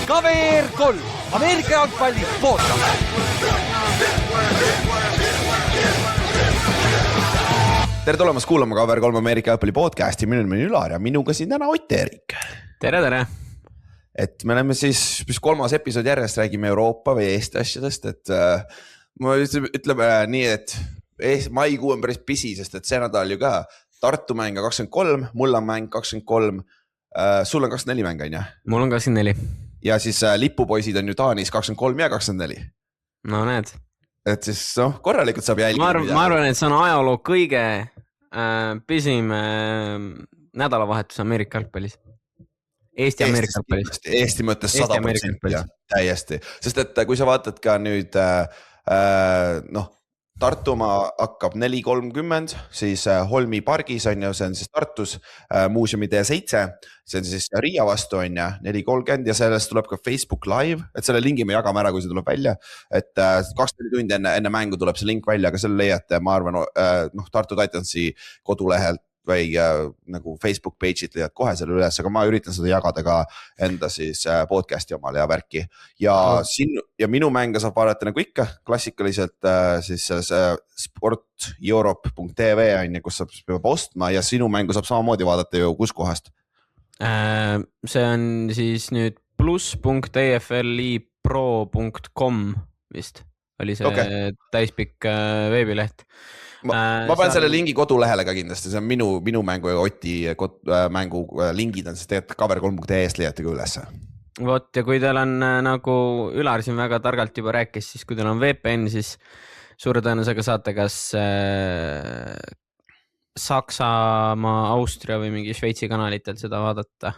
KVR 3, Ameerika jalgpalli podcast. Tere tulemast kuulama KVR 3 Ameerika jalgpalli podcasti. Minu nimi on Ülar ja minuga siin täna Ott Erik. Tere. Et me oleme siis kolmas episood järjest, räägime Euroopa või Eesti asjadest, et ma ütleme nii, et maikuu on päris pisi, sest et see nädal ju ka Tartu mäng 23, mul on mäng 23, sul on 24 mäng, on ja? Mul on 24. Ja siis lipupoisid on ju Taanis 23 ja 24. No näed. Et siis korralikult saab jälgida. Ma arvan, et see on ajaloo kõige pisim nädalavahetus Ameerika jalgpallis. Eesti Ameerika jalgpallis. Eesti mõttes 100% täiesti. Sest et kui sa vaatad ka nüüd Tartumaa hakkab 4.30, siis Holmi pargis on ju, see on siis Tartus, Muuseumi T7, see on siis Riia vastu on ju 4.30 ja sellest tuleb ka Facebook Live, et selle lingi me jagame ära, kui see tuleb välja, et 24 tundi enne mängu tuleb see link välja, aga selle leiate, ma arvan, Tartu Titansi kodulehelt või nagu Facebook page'it leiad kohe selle üles, aga ma üritan seda jagada ka enda siis podcasti omale ja värki. Ja minu mänge saab vaadata nagu ikka klassikaliselt siis sporteurope.tv on ju, kus saab peab ostma ja sinu mängu saab samamoodi vaadata ju kus kohast? See on siis nüüd plus.aflipro.com vist oli see täispikk veebileht. Ma panen selle lingi kodulehele ka kindlasti, see on minu mängu ja Oti mängu lingid on siis tegelikult KVR3.ee-st leiate ka üles. Vot ja kui teil on nagu Ülar siin väga targalt juba rääkis, siis kui teil on VPN, siis suure tõenäosusega saate kas Saksamaa, Austria või mingi Šveitsi kanalitel seda vaadata.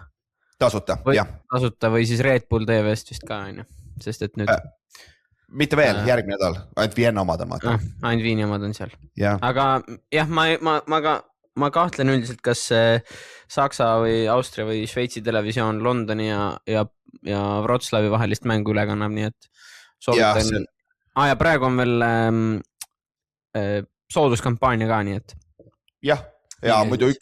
Tasuta, jah. Tasuta või siis Red Bull TV-st vist ka on ju, sest et nüüd mitte veel, järgmine nädal, ainult Vienna omad on vaata. Ainult Viini omad on seal. Ja. Aga jah, ma kahtlen üldiselt, kas Saksa või Austria või Šveitsi televisioon Londoni ja Wroclawi vahelist mängu üle kannab, nii et soovitan. Ja praegu on veel sooduskampaania ka, nii et. Ja muidu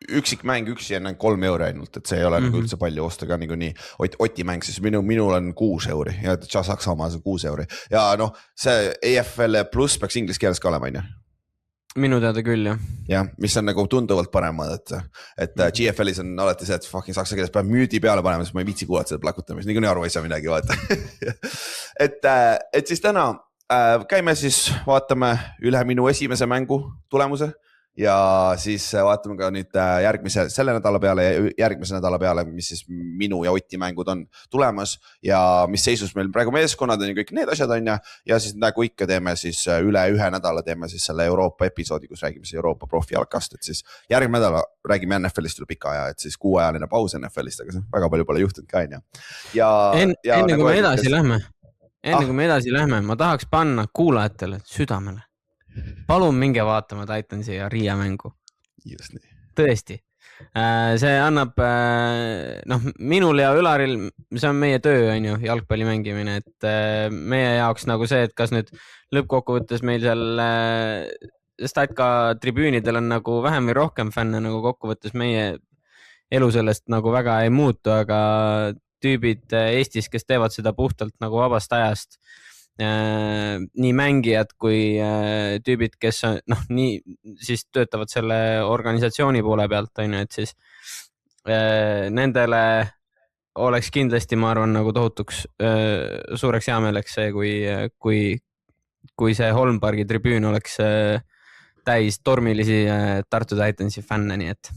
üksik mäng üksi on 3 euro ainult, et see ei ole nagu üldse palju osta ka nii Oti mäng, siis minul on 6 euri ja Saksamaa on 6 euri ja see EFL plus peaks inglise keeles ka olema, on ju? Minu teada küll, jah. Ja, mis on nagu tunduvalt paremad, et GFL-is on alati see, et fucking saksa keeles peab müüdi peale panema, sest ma ei viitsi kuulata seda plakutamist, nii aru ei saa midagi vaata. et siis täna käime siis, vaatame üle minu esimese mängu tulemuse ja siis vaatame ka nüüd selle nädala peale ja järgmise nädala peale, mis siis minu ja Oti mängud on tulemas ja mis seisus meil praegu meeskonnad on ja kõik need asjad on ja siis nagu ikka teeme siis üle ühe nädala teeme siis selle Euroopa episoodi, kus räägime siis Euroopa profijalkast, et siis järgmine nädala räägime NFL-ist üle pika aja, et siis 6-ajaline paus NFL-ist, aga see väga palju pole juhtunud ka on ja. Enne kui me edasi lähme, ma tahaks panna kuulajatele südamele. Palun minge vaatama Titansi ja Riia mängu. Just nii. Tõesti. See annab, minul ja Ülaril, see on meie töö, on ju, jalgpalli mängimine, et meie jaoks nagu see, et kas nüüd lõppkokkuvõttes meil seal Statka tribüünidel on nagu vähem või rohkem fänne, nagu kokkuvõttes meie elu sellest nagu väga ei muutu, aga tüübid Eestis, kes teevad seda puhtalt nagu vabast ajast, nii mängijad kui tüübid, kes nii siis töötavad selle organisatsiooni poole pealt, on ju, et siis nendele oleks kindlasti, ma arvan, nagu tohutuks suureks heameeleks see, kui see Holmpargi tribüün oleks täis tormilisi Tartu Titansi fänne, nii et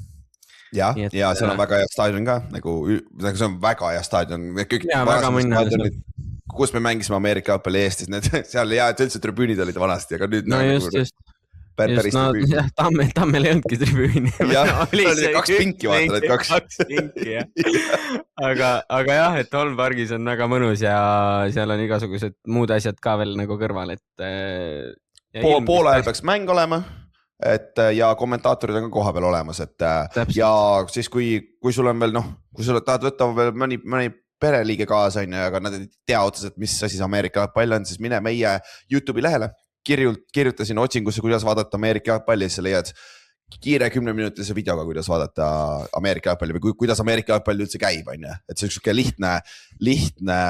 ja seal on väga hea staadion ka, nagu see on väga hea staadion. Ja väga mõnna. Kus me mängisime Ameerika jalgpalli Eestis, seal üldse tribüünid olid vanasti, aga nüüd just. Tammel ei olnudki tribüüni. Oli 2 pinki vaata, 2 pinki, jah. Aga jah, et Holmpargis on väga mõnus ja seal on igasugused muud asjad ka veel nagu kõrval, et pool ajal peaks mäng olema, ja kommentaatorid on ka koha peal olemas, ja siis kui sul on veel, kui sul tahad võtta veel mõni pereliige kaasa, aga nad ei tea otseselt, mis asi see Ameerika jalgpall on, siis mine meie YouTube'i lehele, kirjutasin otsingusse, kuidas vaadata Ameerika jalgpalli, siis leiad kiire 10-minutilise videoga, kuidas vaadata Ameerika jalgpalli või kuidas Ameerika jalgpalli üldse käib, on ju. Et see on siuke lihtne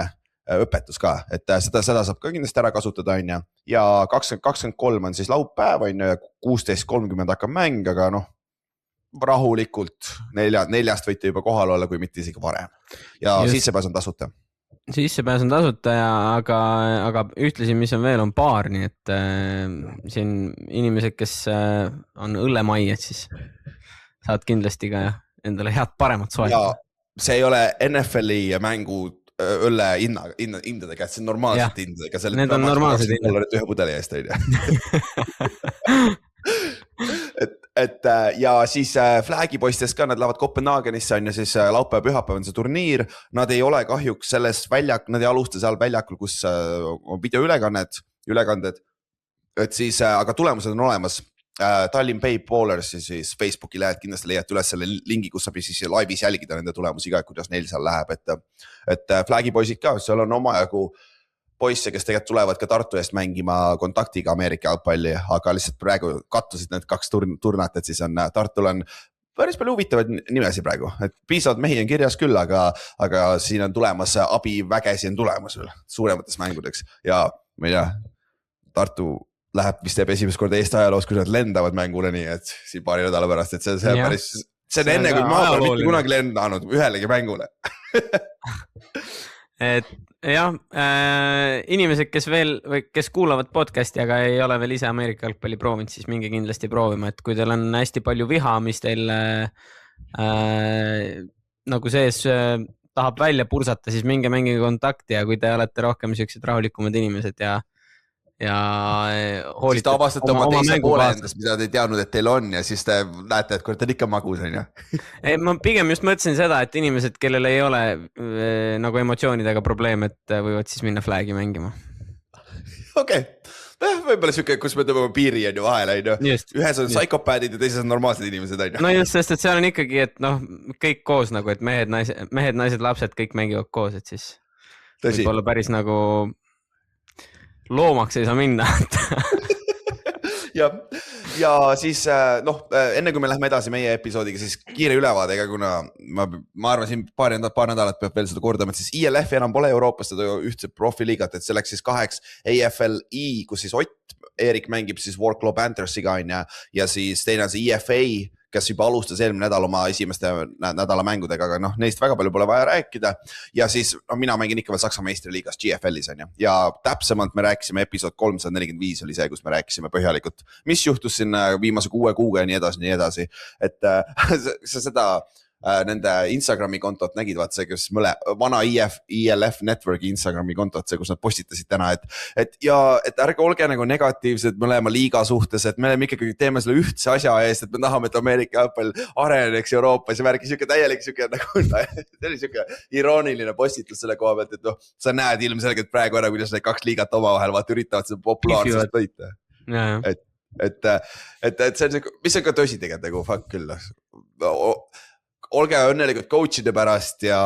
õpetus ka, et seda saab ka kindlasti ära kasutada, on ju. Ja 2023 on siis laupäev, on ju, ja 16.30 hakkab mäng, aga noh, rahulikult neljast võite juba kohal olla, kui mitte isegi varem. Ja sissepääs on tasuta. Sissepääs on tasuta, aga ühtlasi, mis on veel, on baar, nii et siin inimesed, kes on õllemai, et siis saad kindlasti ka endale head paremat soetada. Ja see ei ole NFL-i mängu õlle hindadega, et see on normaalselt hindadega. Need on normaalsed hindad. Ühe pudeli eest, on ju. Et ja siis Flagi poistes ka, nad lähevad Kopenhaagenisse, on ja siis laupäev-pühapäev on see turniir. Nad ei ole kahjuks selles nad ei alusta seal väljakul, kus on videoülekanded, et siis, aga tulemused on olemas. Tallinn Bay Ballers siis Facebooki lähed, kindlasti leiad üles selle lingi, kus saab siis laivis jälgida nende tulemusi ka, kuidas neil seal läheb, et Flagi poisid ka, seal on omajagu poisse, kes tegelikult tulevad ka Tartu eest mängima kontaktiga Ameerika jalgpalli, aga lihtsalt praegu kattusid need 2 turnat, et siis on Tartul on päris palju huvitavaid nimesi praegu, et piisavalt mehi on kirjas küll, aga siin on tulemas abivägesi on tulemas veel suuremates mängudeks ja ma ei tea, Tartu läheb vist teeb esimest korda Eesti ajaloos, kui nad lendavad mängule, nii et siin paari nädala pärast, et see on enne, kui ma olen mitte kunagi lendanud ühelegi mängule. Et jah, inimesed, kes kuulavad podcasti, aga ei ole veel ise Ameerika jalgpalli proovinud, siis minge kindlasti proovima, et kui teil on hästi palju viha, mis teil nagu sees tahab välja pursata, siis minge mängige kontakti ja kui te olete rohkem sellised rahulikumad inimesed ja siis te avastate oma teise poole endast, mida te ei teadnud, et teil on ja siis te näete, et kui te ikka magus on, ja? Ma pigem just mõtlesin seda, et inimesed, kellel ei ole nagu emotsioonidega probleem, et võivad siis minna Flagi mängima. Okei. Võib-olla siuke, kus me tõmbame piiri on ju vahele, on ju. Ühes on psykopaadid ja teises on normaalsed inimesed, on ju. No just, sest et seal on ikkagi, et noh, kõik koos nagu, et mehed, naised, lapsed, kõik mängivad koos, et siis võib-olla päris nagu loomaks ei saa minna. ja siis noh, enne kui me lähme edasi meie episoodiga, siis kiire ülevaadega, kuna ma arvan siin paar nädalat peab veel seda kordama, et siis ILF enam pole Euroopas seda ühtse profiliigat, et see läks siis 2 AFLI, kus siis Ott Eerik mängib siis Warclaw Panthersiga ja siis teine on see IFA, kes juba alustas eelmine nädal oma esimeste nädala mängudega, aga noh, neist väga palju pole vaja rääkida. Ja siis mina mängin ikka veel Saksa meistriliigas GFL-is on ju. Ja täpsemalt me rääkisime episood 345 oli see, kus me rääkisime põhjalikult, mis juhtus siin viimase 6 kuuga ja nii edasi. Et seda nende Instagrami kontot nägid, vaat see, kus vana ILF Networki Instagrami kontot, see, kus nad postitasid täna, et ärge olge nagu negatiivsed mõlema liiga suhtes, et me oleme ikkagi teeme selle ühtse asja eest, et me tahame, et Ameerika jalgpall areneks Euroopas ja värki siuke täielik siuke nagu, see oli siuke irooniline postitus selle koha pealt, et noh, sa näed ilmselgelt praegu ära, kuidas need 2 liigat omavahel vaata üritavad seda populaarsust võita. Et see on see, mis on ka tõsi tegelikult nagu fuck küll. Olge õnnelikult coachide pärast ja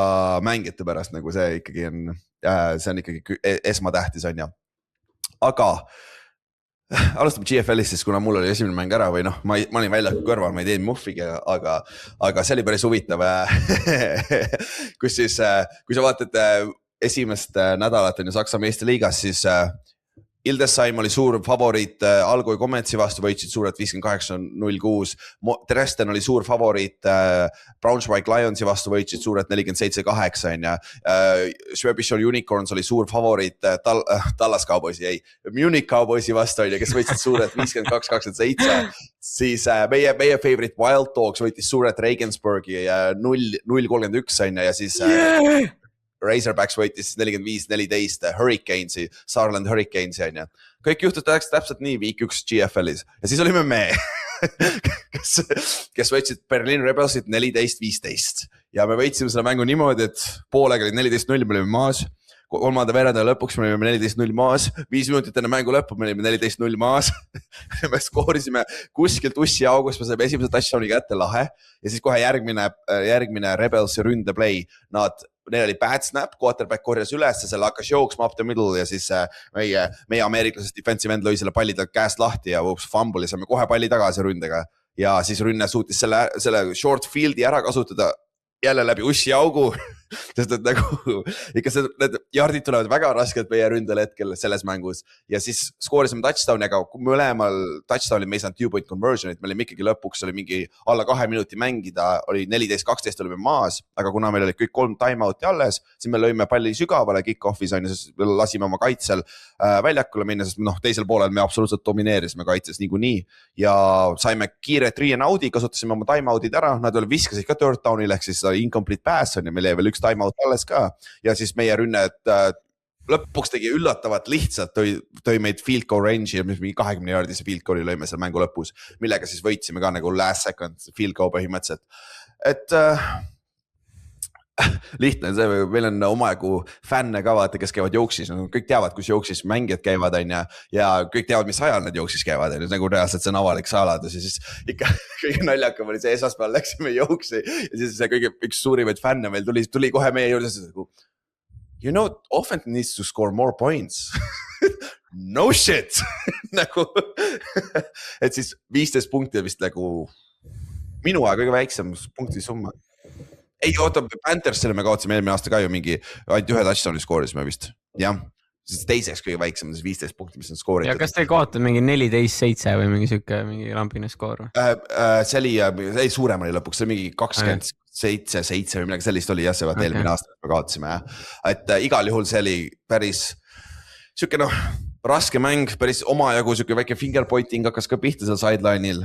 mängijate pärast, nagu see ikkagi on, see on ikkagi esmatähtis on ja. Aga alustame GFL-ist, siis kuna mul oli esimene mäng ära või noh, ma olin välja kõrval, ma ei teinud muffiga, aga see oli päris huvitav, kus siis, kui sa vaatad esimest nädalat on ju Saksa meistriliigas, siis Ildesheim oli suur favoriit Algoi Kometsi vastu, võitsid suurelt 58-06. Dresden oli suur favoriit Braunschweig Lionsi vastu, võitsid suurelt 47-8. Schwäbisch Unicorns oli suur favoriit Dallas Cowboysi, Munich Cowboysi vastu, kes võitsid suurelt 52-27. Siis meie favorite Wild Dogs võitis suurelt Regensburgi 0-31 ja siis Razorbacks võitis 45-14 Hurricanesi, Saarland Hurricanesi on ju. Kõik juhtus täpselt nii week 1 GFL-is ja siis olime me, kes võitsid Berlin Rebelsit 14-15 ja me võitsime selle mängu niimoodi, et poolega oli 14-0, me olime maas. 3. veerandajal lõpuks me olime 14-0 maas, 5 minutit enne mängu lõppu me olime 14-0 maas. Me skoorisime kuskilt ussi august, me saime esimese touchdowni kätte lahe ja siis kohe järgmine Rebelsi ründeplay, neil oli bad snap, quarterback korjas üles ja selle hakkas jooksma up the middle ja siis meie ameeriklasest defensive end lõi selle palli tal käest lahti ja fumble ja saime kohe palli tagasi ründega ja siis rünne suutis selle short field'i ära kasutada jälle läbi ussi augu sest et nagu ikka need jardid tulevad väga raskelt meie ründel hetkel selles mängus ja siis skoorisime touchdown'i, aga mõlemal touchdown'il me ei saanud 2-point conversion'it, me olime ikkagi lõpuks oli mingi alla 2 minuti mängida, oli 14-12 olime maas, aga kuna meil oli kõik 3 timeout'i alles, siis me lõime palli sügavale kick-off'is, siis lasime oma kaitsel väljakule minna, sest teisel poolel me absoluutselt domineerisime kaitses niikuinii ja saime kiire 3-and-out'i, kasutasime oma timeout'id ära, nad viskasid ka third down'il ehk siis incomplete pass on ja meil jäi veel üks timeout alles ka ja siis meie rünne lõpuks tegi üllatavat lihtsalt, tõi meid field goal range'i ja mingi 20 yardise field goal'i lõime seal mängu lõpus, millega siis võitsime ka nagu last second field goal põhimõtteliselt. Et lihtne, meil on omajagu fänne ka vaata, kes käivad jooksis, kõik teavad, kus jooksis mängijad käivad ja kõik teavad, mis ajal nad jooksis käivad, nagu reaalselt see on avalik saladus ja siis ikka kõige naljakam oli see esmaspäeval läksime jooksi ja siis see kõige üks suurimaid fänne meil tuli kohe meie juurde you know, offense needs to score more points. No shit. nagu, et siis 15 punkti vist nagu minu aeg kõige väiksem punkti summa. Ei, oota, Panthersile me kaotsime eelmine aasta ka ju mingi, ainult ühe touchdown'i skoorisime vist. Jah, siis teiseks kõige väiksem 15 punkti, mis on skooritud. Ja kas te kaotate mingi 14-7 või mingi siuke mingi lampine skoor? See oli, suurem oli lõpuks, see oli mingi 27-7 või midagi sellist oli jah, see vaat eelmine aasta me kaotsime. Et igal juhul see oli päris siuke raske mäng, päris omajagu siuke väike fingerpointing hakkas ka pihta seal sideline'il.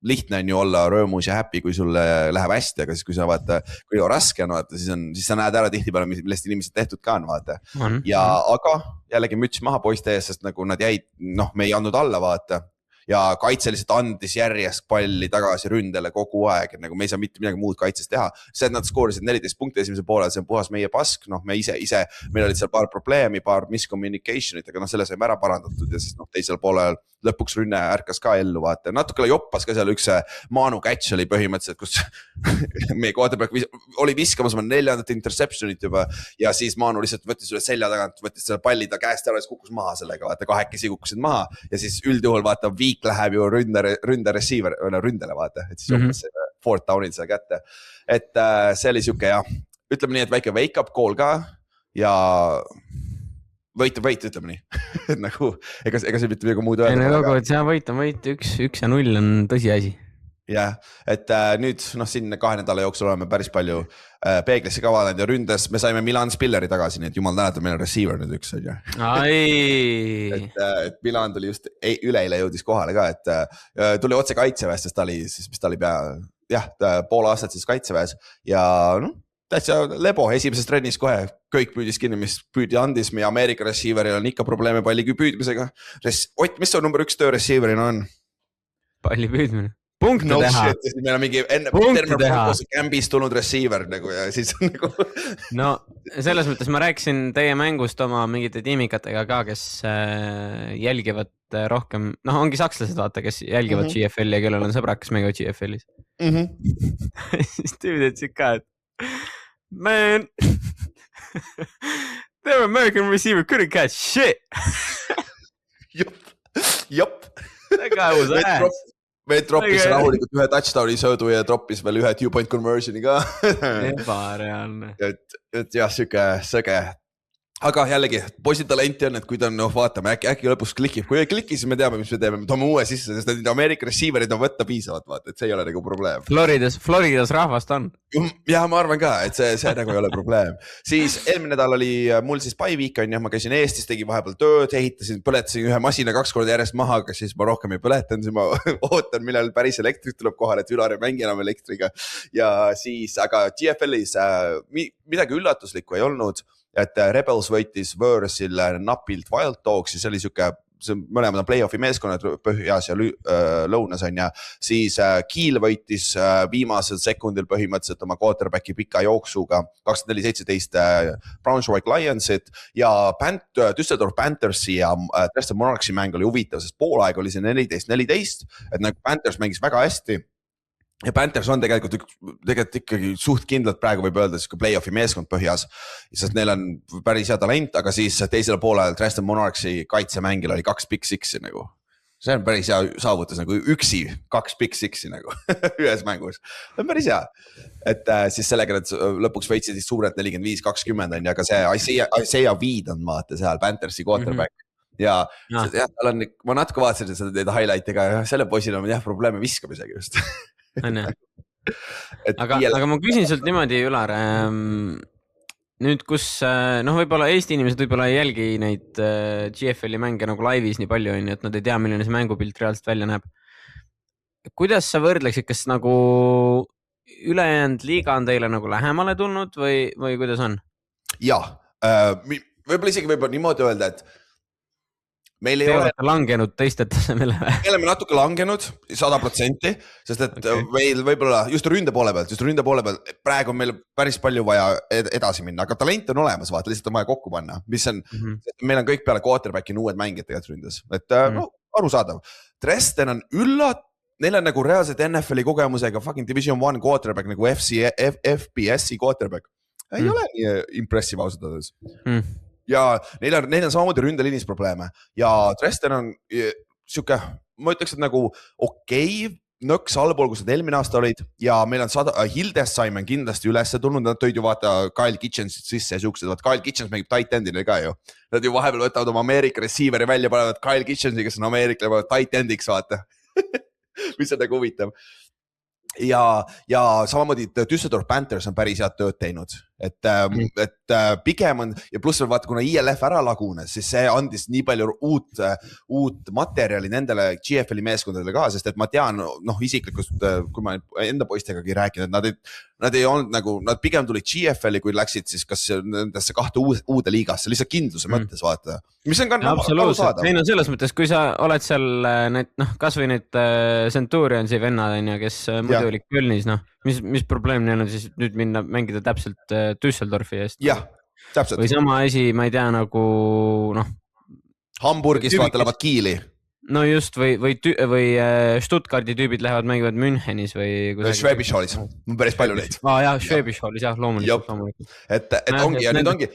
Lihtne on ju olla rõõmus ja happy, kui sulle läheb hästi, aga siis kui sa vaata, kui on raske on vaata, siis sa näed ära tihtipeale, millest inimesed tehtud ka on vaata. Ja aga jällegi müts maha poiste ees, sest nagu nad jäid, me ei andnud alla vaata. Ja kaitse lihtsalt andis järjest palli tagasi ründele kogu aeg, et nagu me ei saa mitte midagi muud kaitses teha. See, et nad skoorisid 14 punkti esimese poolel, see on puhas meie pask, me ise, meil olid seal paar probleemi, paar miscommunication'it, aga selle saime ära parandatud ja siis teisel poolel lõpuks rünne ärkas ka ellu vaata. Natukele joppas ka seal üks Manu catch oli põhimõtteliselt, kus meie quarterback oli viskamas oma 4. interception'it juba ja siis Manu lihtsalt võttis üle selja tagant, võttis selle palli ta käest ära ja kukkus maha sellega, vaata kahekesi kukkusid maha ja siis üldjuhul vaata viik läheb ju ründe receiver, ründele vaata, et siis joppas see fourth down'il seda kätte. Et see oli siuke jah, ütleme nii, et väike wake up call ka ja võit, ütleme nii. Et nagu, ega see mitte midagi muud öelda. Võit on võit, 1-0 on tõsi asi. Jah, et nüüd siin 2 nädala jooksul oleme päris palju peeglisse ka vaadanud ja ründes me saime Milan Spilleri tagasi, nii et jumal tänatud, meil on receiver nüüd üks. Et Milan tuli just üleile jõudis kohale ka, et tuli otse kaitseväest, sest ta oli pool aastat siis kaitseväes ja täitsa lebo esimeses trennis kohe, kõik püüdis kinni, mis püüdi andis, meie Ameerika receiveril on ikka probleeme palli püüdmisega. Ott, mis on number 1 töö receiverina on? Palli püüdmine. Punkte teha. Meil on mingi enne terve Broncos kämbis tulnud receiver nagu ja siis nagu. No selles mõttes ma rääkisin teie mängust oma mingite tiimikatega ka, kes jälgivad rohkem, ongi sakslased vaata, kes jälgivad GFL-i ja kellel on sõbrak, kes mängivad GFL-is. Siis tüüd ütlesid ka, et man, their American receiver couldn't catch shit. Jop. That guy was ass. Me troppis rahulikult ühe touchdowni söödu ja troppis veel ühe 2-point conversion'i ka. Ebareaalne. Et jah, süke sõge. Aga jällegi, poisid talenti on, et kui ta on, vaatame, äkki lõpus klikib. Kui ei kliki, siis me teame, mis me teeme. Me toome uue sisse, sest need Ameerika receiverid on võtta piisavad, vaata, et see ei ole nagu probleem. Floridas rahvast on. Ja ma arvan ka, et see nagu ei ole probleem. Siis eelmine nädal oli mul siis pai week on ja ma käisin Eestis, tegin vahepeal tööd, põletasin ühe masina 2 korda järjest maha, aga siis ma rohkem ei põletan, siis ma ootan, millal päris elektrit tuleb kohale, et Ülar ei mängi enam elektriga. Ja siis, aga GFL-is midagi üllatuslikku ei olnud. Et Rebels võitis Võõrsil napilt Wild Dogs ja see oli siuke, mõlemad on play-offi meeskonnad põhjas ja lõunas on ja siis Kiel võitis viimasel sekundil põhimõtteliselt oma quarterbacki pika jooksuga 24-17 Braunschweig Lionsit ja Düsseldorf Panthersi ja Dresden Monarchsi mäng oli huvitav, sest poolaeg oli see 14-14, et nagu Panthers mängis väga hästi. Ja Panthers on tegelikult ikkagi suht kindlalt praegu võib öelda play-offi meeskond põhjas, sest neil on päris hea talent, aga siis teisel poolel Dresden Monarchsi kaitsemängil oli 2 pick six'i nagu. see on päris hea saavutus nagu üksi 2 Big Six'i nagu ühes mängus. See on päris hea. Et siis sellega nad lõpuks võitsid suurelt 45-20 on, aga see Isaiah Weed on vaata seal Panthersi quarterback. Ja tal on, ma natuke vaatasin seda highlight'i, aga selle poisil on probleeme viskamisega just. aga ma küsin sult niimoodi, Ülar, nüüd kus, võib-olla Eesti inimesed võib-olla ei jälgi neid GFL-i mänge nagu laivis nii palju, et nad ei tea, milline see mängupilt reaalselt välja näeb. Kuidas sa võrdleksid, kas nagu ülejäänud liiga on teile nagu lähemale tulnud või kuidas on? Jah, võib-olla isegi niimoodi öelda, et meil ei ole langenud teiste tasemele. Me oleme natuke langenud 100%, sest et meil võib-olla just ründe poole pealt, praegu on meil päris palju vaja edasi minna, aga talent on olemas, vaata, lihtsalt on vaja kokku panna, mis on, meil on kõik peale quarterbacki uued mängid tegelikult ründes, et arusaadav. Dresden on neil on nagu reaalselt NFL-i kogemusega fucking Division 1 quarterback nagu FBS-i quarterback. Ei ole nii impressive ausatades. Ja neil on samamoodi ründeliinis probleeme ja Dresden on siuke, ma ütleks, et nagu nõks allpool, kus nad eelmine aasta olid ja meil on Hildesheim on kindlasti ülesse tulnud, nad tõid ju vaata Kyle Kitchens sisse ja siuksed, vaata Kyle Kitchens mängib tight endile ka ju. Nad ju vahepeal võtavad oma Ameerika receiveri välja, panevad Kyle Kitchensi, kes on Ameerikale tight endiks, vaata. Mis on nagu huvitav. Ja samamoodi Düsseldorf Panthers on päris head tööd teinud, et pigem on ja pluss vaata, kuna ILF ära lagunes, siis see andis nii palju uut materjali nendele GFL-i meeskondadele ka, sest et ma tean isiklikult, kui ma enda poistegagi rääkin, et nad ei olnud nagu, nad pigem tulid GFL-i, kui läksid siis kas nendesse 2 uude liigasse, lihtsalt kindluse mõttes vaata. Mis on ka absoluutselt, ei selles mõttes, kui sa oled seal kas või need Centurionsi vennad, kes muidu oli Kölnis, mis probleem neil on siis nüüd minna mängida täpselt Düsseldorfi eest? Jah, täpselt. Või sama asi, ma ei tea, nagu Hamburgist vaata lähevad Kiili. No just, või Stuttgardi tüübid lähevad mängivad Münchenis või Schwäbisch Hallis, päris palju neid. Jah, Schwäbisch Hallis, jah, loomulikult. Et ongi, ja nüüd ongi,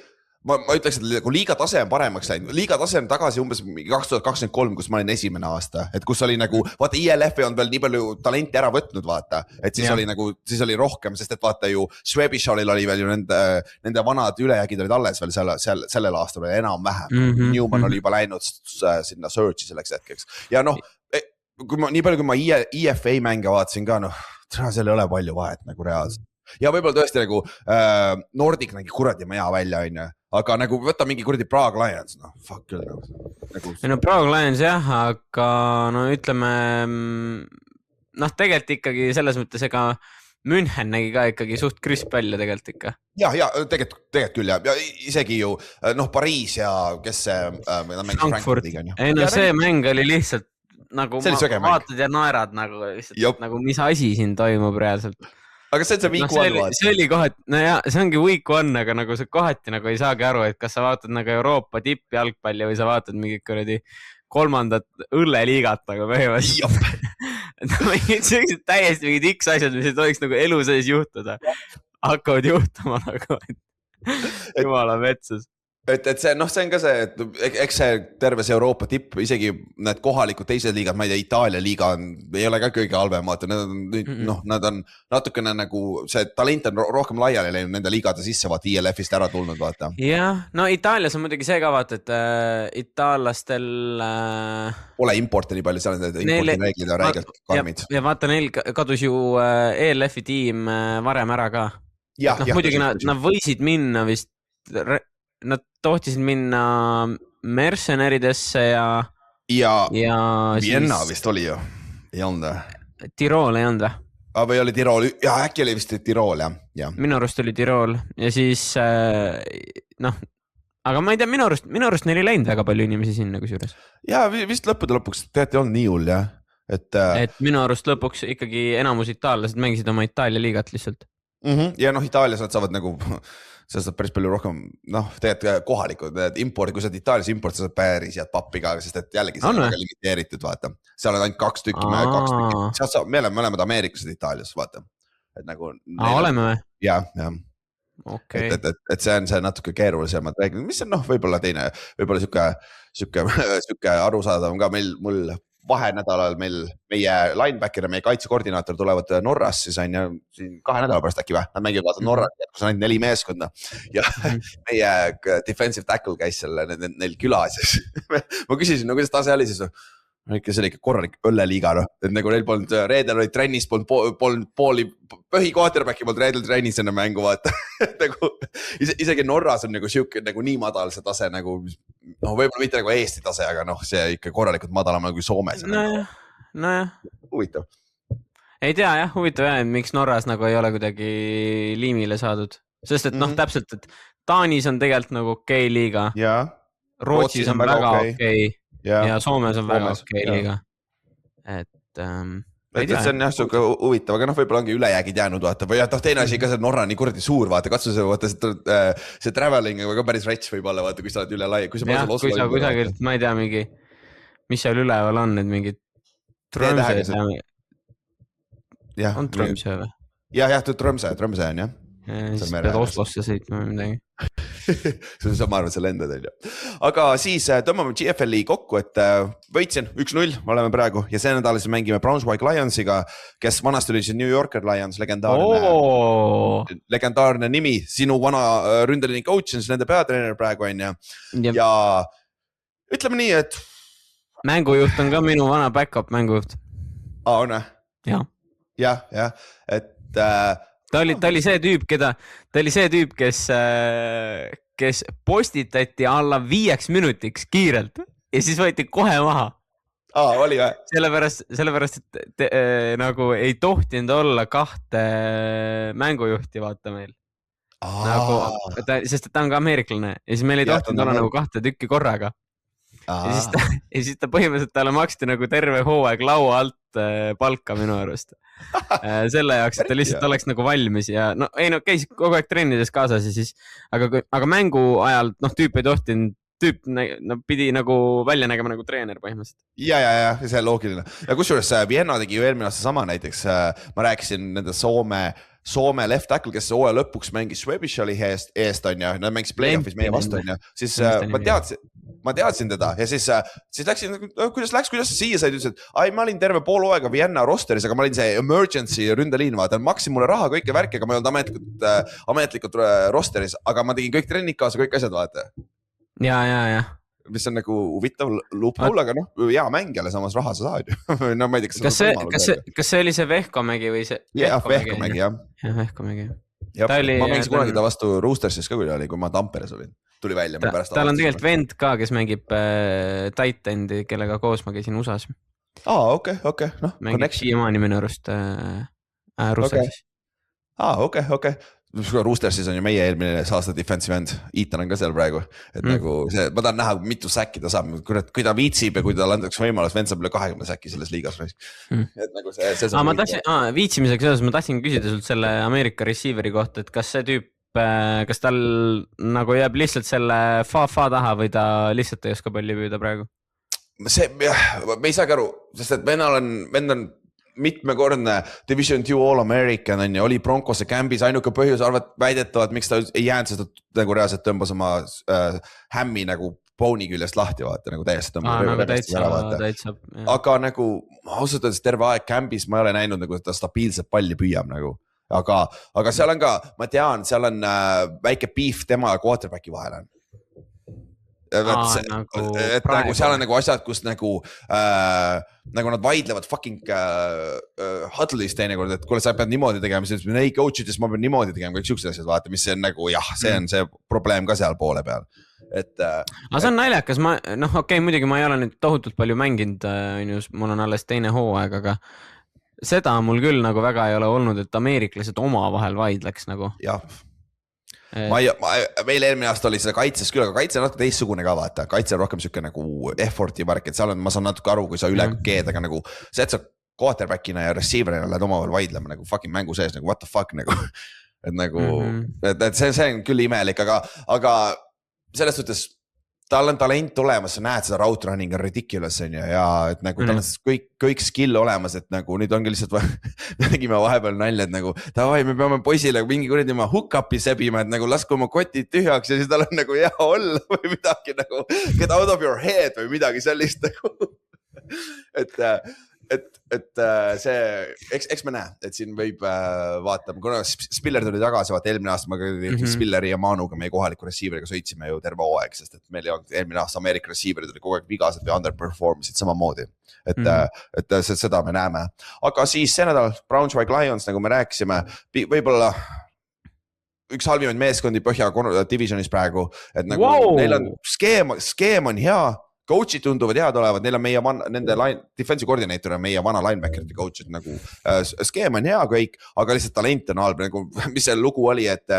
ma ütleks, et kui liiga tase on paremaks läinud, liiga tase on tagasi umbes 2023, kus ma olin esimene aasta, et kus oli nagu, vaata ILF on veel nii palju talenti ära võtnud, vaata, et siis oli nagu, siis oli rohkem, sest et vaata ju Schwäbisch Hallil oli veel ju nende vanad ülejäägid olid alles veel sellel aastal veel enam-vähem. Newman oli juba läinud sinna Surge'i selleks hetkeks. Ja nii palju, kui ma IFA mänge vaatasin ka, seal ei ole palju vahet nagu reaalselt. Ja võib-olla tõesti nagu Nordic nägi kuradi hea välja, aga nagu võtta mingi kuradi Prague Lions, fuck küll. Prague Lions jah, aga ütleme, tegelikult ikkagi selles mõttes, ega München nägi ka ikkagi suht crisp välja tegelikult ikka. Ja tegelikult küll ja isegi ju Pariis ja kes see Frankfurt. See mäng oli lihtsalt nagu vaatad ja naerad nagu mis asi siin toimub reaalselt. Aga see on see week 1 vaat. See oli kohati, see ongi week 1, aga nagu see kohati nagu ei saagi aru, et kas sa vaatad nagu Euroopa tippjalgpalli või sa vaatad mingit kuradi 3. õlleliigat nagu põhimõtteliselt. Sellised täiesti mingid X asjad, mis ei tohiks nagu elu sees juhtuda. Hakkavad juhtuma nagu, jumala metsus. Et see on ka see, et eks see terves Euroopa tipp, isegi need kohalikud teised liigad, ma ei tea, Itaalia liiga ei ole ka kõige halvem, nad on natukene nagu, see talent on rohkem laiali läinud nende liigade sisse, vaata ILF-ist ära tulnud, vaata. Jah, Itaalias on muidugi see ka vaata, et itaallastel pole importi nii palju, seal on importi reeglid ja räigelt karmid. Ja vaata, neil kadus ju ELF-i tiim varem ära ka. Muidugi nad võisid minna vist, nad tohtisid minna Mercenaridesse ja Vienna vist oli ju, ei olnud. Tirool ei olnud või? Või oli Tirool, äkki oli vist Tirool, jah. Minu arust oli Tirool ja siis aga ma ei tea, minu arust neil ei läinud väga palju inimesi sinna kusjuures. Ja vist lõppude lõpuks tegelikult ei olnud nii hull, jah. Et minu arust lõpuks ikkagi enamus itaallased mängisid oma Itaalia liigat lihtsalt. Ja Itaalias nad saavad nagu, sa saad päris palju rohkem, tegelikult kohalikud impordi, kui sa Itaalias import, sa saad päris head pappi ka, sest et jällegi see on väga limiteeritud, vaata. Seal on ainult 2 tükki, me oleme Ameeriklased Itaalias, vaata. Oleme või? Jah. Okay. Et see on see natuke keerulisemad reeglid, mis on võib-olla teine, võib-olla siuke arusaadav ka mul vahenädalal meie linebacker ja meie kaitsekoordinaator tulevad Norras, siis on ju siin 2 nädala pärast äkki või? Nad mängivad vaata Norras, kus on ainult 4 meeskonda ja meie defensive tackle käis seal neil külas. Ma küsisin, no kuidas tase oli siis? See oli ikka korralik õlleliiga, noh. Et nagu neil polnud, reedel olid trennis, polnud pooli, põhi quarterbacki polnud reedel trennis enne mängu, vaata. Nagu, isegi Norras on nagu siuke nagu nii madal see tase nagu, noh, võib-olla mitte nagu Eesti tase, aga noh, see ikka korralikult madalam kui Soomes. Nojah. Huvitav. Ei tea jah, huvitav jah, et miks Norras nagu ei ole kuidagi liimile saadud. Sest et noh, täpselt, et Taanis on tegelikult nagu okei liiga. Rootsis on väga okei. Ja Soomes on väga okei liiga. Et see on jah suuke huvitav, aga noh, võib-olla ongi ülejäägid jäänud, vaata. Või noh, teine asi ka see Norra nii kuradi suur, vaata, katsu see, vaata, see traveling ka päris rets võib olla, vaata, kui sa oled üle lai. Kui sa kusagilt, ma ei tea, mingi, mis seal üleval on, need mingid Tromsø. On Tromsø või? Jah, Tromsø on jah. Siis pead Oslosse sõitma või midagi. Ma arvan, et see lendad on ju. Aga siis tõmbame GFL-i kokku, et võitsin 1-0, oleme praegu ja see nädal siis mängime Brunswick Lions'iga, kes vanasti oli siis New Yorker Lions, legendaarne nimi, sinu vana ründeliini coach on siis nende peatreener praegu on ju. Ja ütleme nii, et mängujuht on ka minu vana backup mängujuht. On või? Jah, et Ta oli see tüüp, kes postitati alla 5 minutiks kiirelt ja siis võeti kohe maha. Oli või? Sellepärast, et nagu ei tohtinud olla 2 mängujuhti, vaata meil. Sest ta on ka ameeriklane ja siis meil ei tohtinud olla nagu 2 tükki korraga. Ja siis ta põhimõtteliselt talle maksti nagu terve hooaeg laua alt palka minu arust. Selle jaoks, et ta lihtsalt oleks nagu valmis ja no käis kogu aeg trennides kaasas ja siis, aga mängu ajal, tüüp ei tohtinud, pidi nagu välja nägema nagu treener põhimõtteliselt. Ja, see on loogiline. Ja kusjuures Vienna tegi ju eelmine aasta sama näiteks, ma rääkisin nende Soome left tackle, kes hooaja lõpuks mängis Schwäbischali eest on ja nad mängis play-off'is meie vastu on ja siis ma teadsin teda ja siis läksin, kuidas sa siia said, ütles, et ma olin terve pool hooaega Vienna rosteris, aga ma olin see emergency ründeliin, vaata, maksin mulle raha kõike värki, aga ma ei olnud ametlikult rosteris, aga ma tegin kõik trennid kaasa, kõik asjad, vaata. Ja. Mis on nagu huvitav loophole, aga hea mängijale samas raha sa saad ju. No ma ei tea, kas see oli see Vehkomägi või see? Vehkomägi, jah. Ja, Vehkomägi. Ma mängisin kunagi ta vastu Roostersis ka, kui ma Tamperes olin. Tuli välja. Tal on tegelikult vend ka, kes mängib tight endi, kellega koos ma käisin USAs. Okei. Mängib siiamaani minu arust Roostersis. Okei. Roostersis on ju meie eelmine aasta defensive end, Ethan on ka seal praegu, et nagu see, ma tahan näha, mitu säkki ta saab, kui ta viitsib ja kui tal andaks võimalus, vend saab üle 20 säkki selles liigas. Et nagu see ma tahtsin, viitsimiseks seoses, ma tahtsin küsida sult selle Ameerika receiveri kohta, et kas see tüüp, kas tal nagu jääb lihtsalt selle fa taha või ta lihtsalt ei oska palli püüda praegu? Me ei saagi aru, sest et vend on mitmekordne Division 2 All-American on ja oli Broncose kämbis, ainuke põhjus väidetavad, miks ta ei jäänud, sest ta nagu reaalselt tõmbas oma hämmi nagu bone'i küljest lahti, vaata, nagu täiesti tõmbas. Aga nagu ausalt öeldes terve aeg kämbis ma ei ole näinud, nagu ta stabiilselt palli püüab nagu. Aga seal on ka, ma tean, seal on väike beef tema ja quarterbacki vahel on. Nagu seal on nagu asjad, kus nagu nad vaidlevad fucking huddle'is teinekord, et kuule, sa pead niimoodi tegema, siis ei coach'ides ma pean niimoodi tegema, kõik siuksed asjad, vaata, mis see on nagu see on see probleem ka seal poole peal. Aga see on naljakas, muidugi ma ei ole nüüd tohutult palju mänginud, mul on alles teine hooaeg, aga seda mul küll nagu väga ei ole olnud, et ameeriklased oma vahel vaidleks nagu. Jah. Meil eelmine aasta oli seda kaitses küll, aga kaitse on natuke teistsugune ka, vaata. Kaitse on rohkem siuke nagu effort'i värk, et seal on, ma saan natuke aru, kui sa üle keed, aga nagu see, et sa quarterbackina ja receiverina lähed omavahel vaidlema nagu fucking mängu sees, nagu what the fuck nagu. Et nagu, et see on küll imelik, aga selles suhtes tal on talent olemas, sa näed seda route running on ridiculous on ja et nagu tal on kõik skill olemas, et nagu nüüd ongi lihtsalt me tegime vahepeal nalja, et nagu davai, me peame poisile mingi kuradi oma hook-up'i sebima, et nagu laske oma kotid tühjaks ja siis tal on nagu hea olla või midagi nagu get out of your head või midagi sellist nagu. et see, eks me näe, et siin võib vaatama, kuna Spiller tuli tagasi, vaata eelmine aasta ma Spilleri ja Manuga meie kohaliku receiver'iga sõitsime ju terve hooaeg, sest et meil ei olnud eelmine aasta Ameerika receiver'id oli kogu aeg vigased või underperform'isid samamoodi. Et seda me näeme, aga siis see nädal Braunschweig Lions, nagu me rääkisime, võib-olla üks halvimaid meeskondi Põhja divisionis praegu, et nagu neil on skeem on hea, coach'id tunduvad head olevat, neil on nende defensive koordineetor on meie vana linebacker'ite coach, et nagu skeem on hea kõik, aga lihtsalt talent on halb, nagu mis see lugu oli, et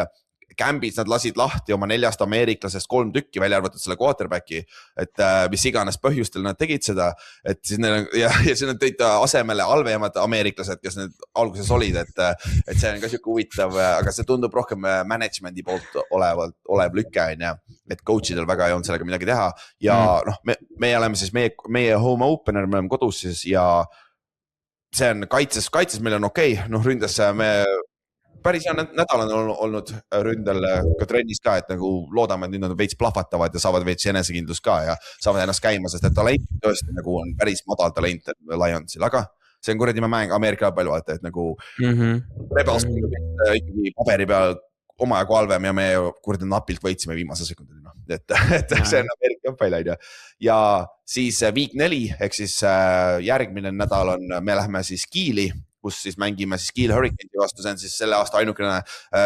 Gambis nad lasid lahti oma 4 ameeriklasest 3 tükki, välja arvatud selle quarterbacki, et mis iganes põhjustel nad tegid seda, et siis neil on ja siis nad tõid asemele halvemad ameeriklased, kes need alguses olid, et see on ka siuke huvitav, aga see tundub rohkem management'i poolt olev lüke on ja, et coach'idel väga ei olnud sellega midagi teha ja noh, me oleme siis meie home opener, me oleme kodus siis ja see on kaitses meil on okei, noh ründes me päris hea nädal on olnud ründel ka trennis ka, et nagu loodame, et nüüd nad veits plahvatavad ja saavad veits enesekindlust ka ja saavad ennast käima, sest et talent tõesti nagu on päris madal talent Lionsil, aga see on kuradi mäng Ameerika palju vaata, et nagu Rebels ikkagi paberi peal omajagu halvem ja me kuradi napilt võitsime viimase sekundina, et see on Ameerika palju ja siis week 4 ehk siis järgmine nädal on, me lähme siis Kiili, kus siis mängime siis Kiel Hurricane'i vastu, see on siis selle aasta ainukene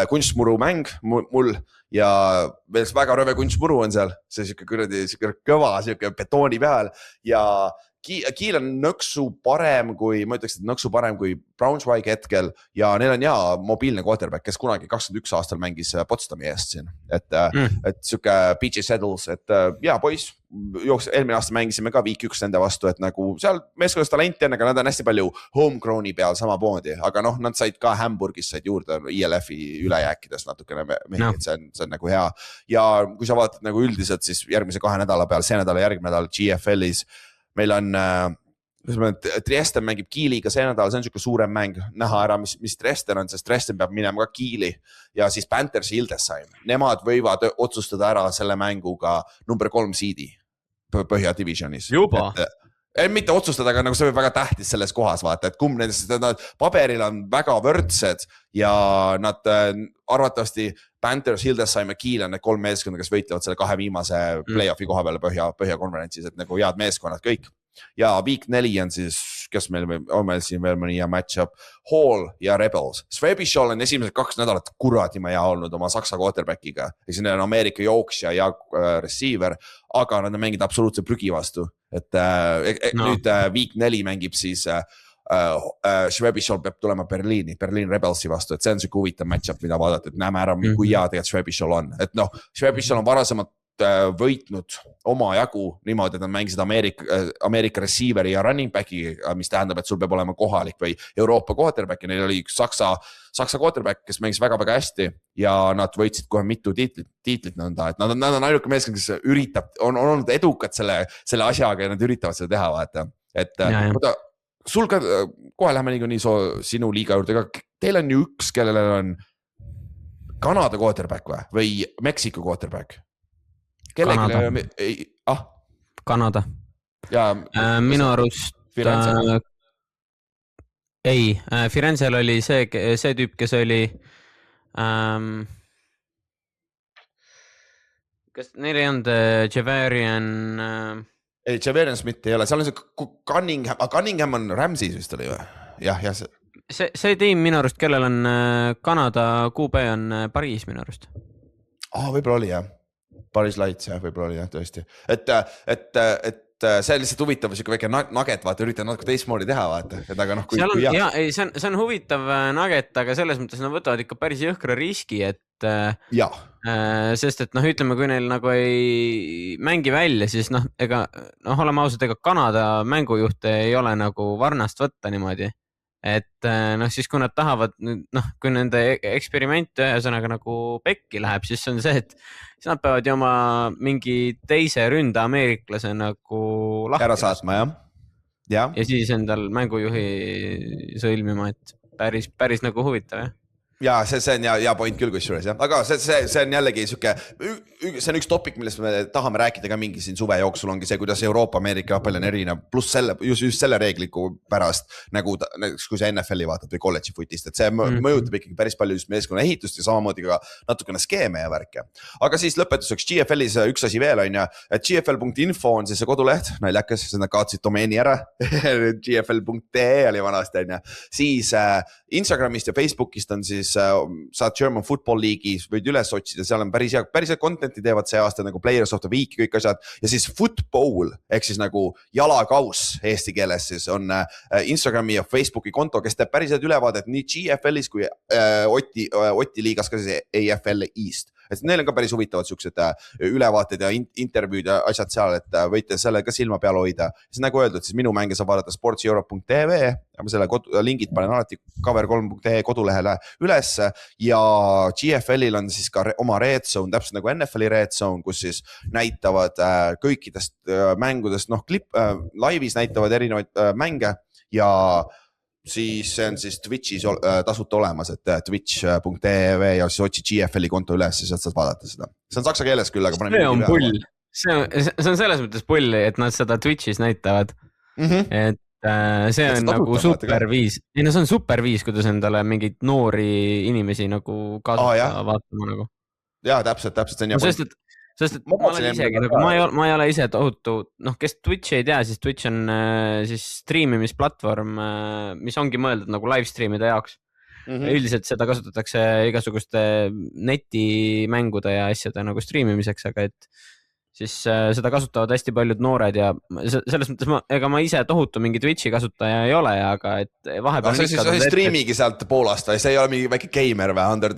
kunstmuru mäng mul ja veel väga rõve kunstmuru on seal, see siuke kuradi kõva siuke betooni peal ja Kiel on nõksu parem kui, ma ütleks, et nõksu parem kui Braunschweig hetkel ja neil on hea mobiilne quarterback, kes kunagi 21 aastal mängis Potsdami eest siin, et siuke PJ Settles, et ja poiss, eelmine aasta mängisime ka week 1 nende vastu, et nagu seal meeskonnas talenti on, aga nad on hästi palju homegrown'i peal samamoodi, aga noh, nad said ka Hamburgis said juurde ILF-i ülejääkides natukene mehi, et see on nagu hea ja kui sa vaatad nagu üldiselt, siis järgmise 2 nädala peal, see nädal ja järgmine nädal GFL-is meil on, Dresden mängib Kiiliga see nädal, see on siuke suurem mäng, näha ära, mis Dresden on, sest Dresden peab minema ka Kiili ja siis Panthers Hildesheim. Nemad võivad otsustada ära selle mänguga number 3 seedi Põhja divisionis. Juba? Mitte otsustada, aga nagu see võib väga tähtis selles kohas vaata, et kumb nendest, nad paberil on väga võrdsed ja nad arvatavasti Panthers, Hildesheim ja Kiel on need 3 meeskonda, kes võitlevad selle 2 viimase play-off'i koha peale Põhja konverentsis, et nagu head meeskonnad kõik. Ja week 4 on siis, kes meil siin veel mõni hea match-up, Hall ja Rebels. Svabišol on esimesed 2 nädalat kuradima hea olnud oma Saksa quarterbackiga. Ja siin on Ameerika jooksja ja receiver, aga nad on mänginud absoluutse prügi vastu. Et nüüd week 4 mängib siis Schwäbischol peab tulema Berliin Rebelsi vastu, et see on siuke huvitav match-up, mida vaadata, et näeme ära, kui hea tegelikult Schwäbischol on. Et noh, Schwäbischol on varasemalt võitnud oma jagu niimoodi, et nad mängisid Ameerika receiveri ja running backi, mis tähendab, et sul peab olema kohalik või Euroopa quarterback ja neil oli üks Saksa quarterback, kes mängis väga-väga hästi ja nad võitsid kohe mitu tiitlit nõnda, et nad on ainuke meeskond, kes üritab, on olnud edukad selle asjaga ja nad üritavad seda teha, vaata. Et sul ka, kohe lähme nii sinu liiga juurde ka, teil on ju üks, kellel on Kanada quarterback või Meksiko quarterback? Kanada. Minu arust Firenzel oli see tüüp, kes oli kas neil ei olnud Javarian Javarian Smith ei ole, seal on see Cunningham on Ramses vist oli või? Jah, see tiim minu arust, kellel on Kanada QB on Pariis minu arust. Võib-olla oli jah. Paris Lights jah, võib-olla oli jah, tõesti. Et see on lihtsalt huvitav, siuke väike nugget, vaata, üritan natuke teistmoodi teha, vaata. Et aga noh, see on huvitav nugget, aga selles mõttes nad võtavad ikka päris jõhkra riski, et sest et noh, ütleme, kui neil nagu ei mängi välja, siis noh, oleme ausad, ega Kanada mängujuhte ei ole nagu varnast võtta niimoodi. Et noh, siis kui nad tahavad, noh, kui nende eksperiment ühesõnaga nagu pekki läheb, siis on see, et siis nad peavad ju oma mingi teise ründa ameeriklase nagu lahti ära saatma, jah. Ja siis endal mängujuhi sõlmima, et päris nagu huvitav, jah. ja see on hea point küll kusjuures jah, aga see on jällegi siuke, see on üks topik, millest me tahame rääkida ka mingi siin suve jooksul ongi see, kuidas Euroopa-Ameerika palju on erinev, pluss just selle reegliku pärast nagu näiteks kui see NFL-i vaatad või kolledži footist, et see mõjutab ikkagi päris palju just meeskonna ehitust ja samamoodi ka natukene skeeme ja värke. Aga siis lõpetuseks GFL-is üks asi veel on ja, et gfl.info on siis see koduleht, naljakas, nad kaotsid domeeni ära gfl.de oli vanasti on ja, siis Instagramist ja Facebookist on siis saad German Football League'i, võid üles otsida, seal on päris hea content'i teevad see aasta nagu Players of the Week, kõik asjad ja siis Football ehk siis nagu jalakaus eesti keeles siis on Instagrami ja Facebooki konto, kes teeb päris head ülevaadet nii GFL-is kui Oti liigas ka siis AFL East. Et neil on ka päris huvitavad siuksed ülevaated ja intervjuud ja asjad seal, et võite selle ka silma peal hoida. Siis nagu öeldud, siis minu mänge saab vaadata sportseurope.tv ja ma selle lingid panen alati cover3.ee kodulehele üles ja GFL-il on siis ka oma red zone, täpselt nagu NFL-i red zone, kus siis näitavad kõikidest mängudest, laivis näitavad erinevaid mänge ja siis see on siis Twitch'is tasuta olemas, et twitch.tv ja siis otsi GFL-i konto üles ja sealt saad vaadata seda. See on saksa keeles küll, aga see on pull. See on selles mõttes pulli, et nad seda Twitch'is näitavad. Et see on nagu super viis. Ei, no see on super viis, kuidas endale mingeid noori inimesi nagu kaasata vaatama nagu. Jaa, täpselt. See on sest et ma olen isegi, nagu ma ei ole ise tohutu, kes Twitch'i ei tea, siis Twitch on siis streamimisplatvorm, mis ongi mõeldud nagu live streamide jaoks. Üldiselt seda kasutatakse igasuguste netimängude ja asjade nagu streamimiseks, aga et siis seda kasutavad hästi paljud noored ja selles mõttes ega ma ise tohutu mingi Twitch'i kasutaja ei ole, aga et vahepeal see streamigi sealt Poolast või see ei ole mingi väike gamer või under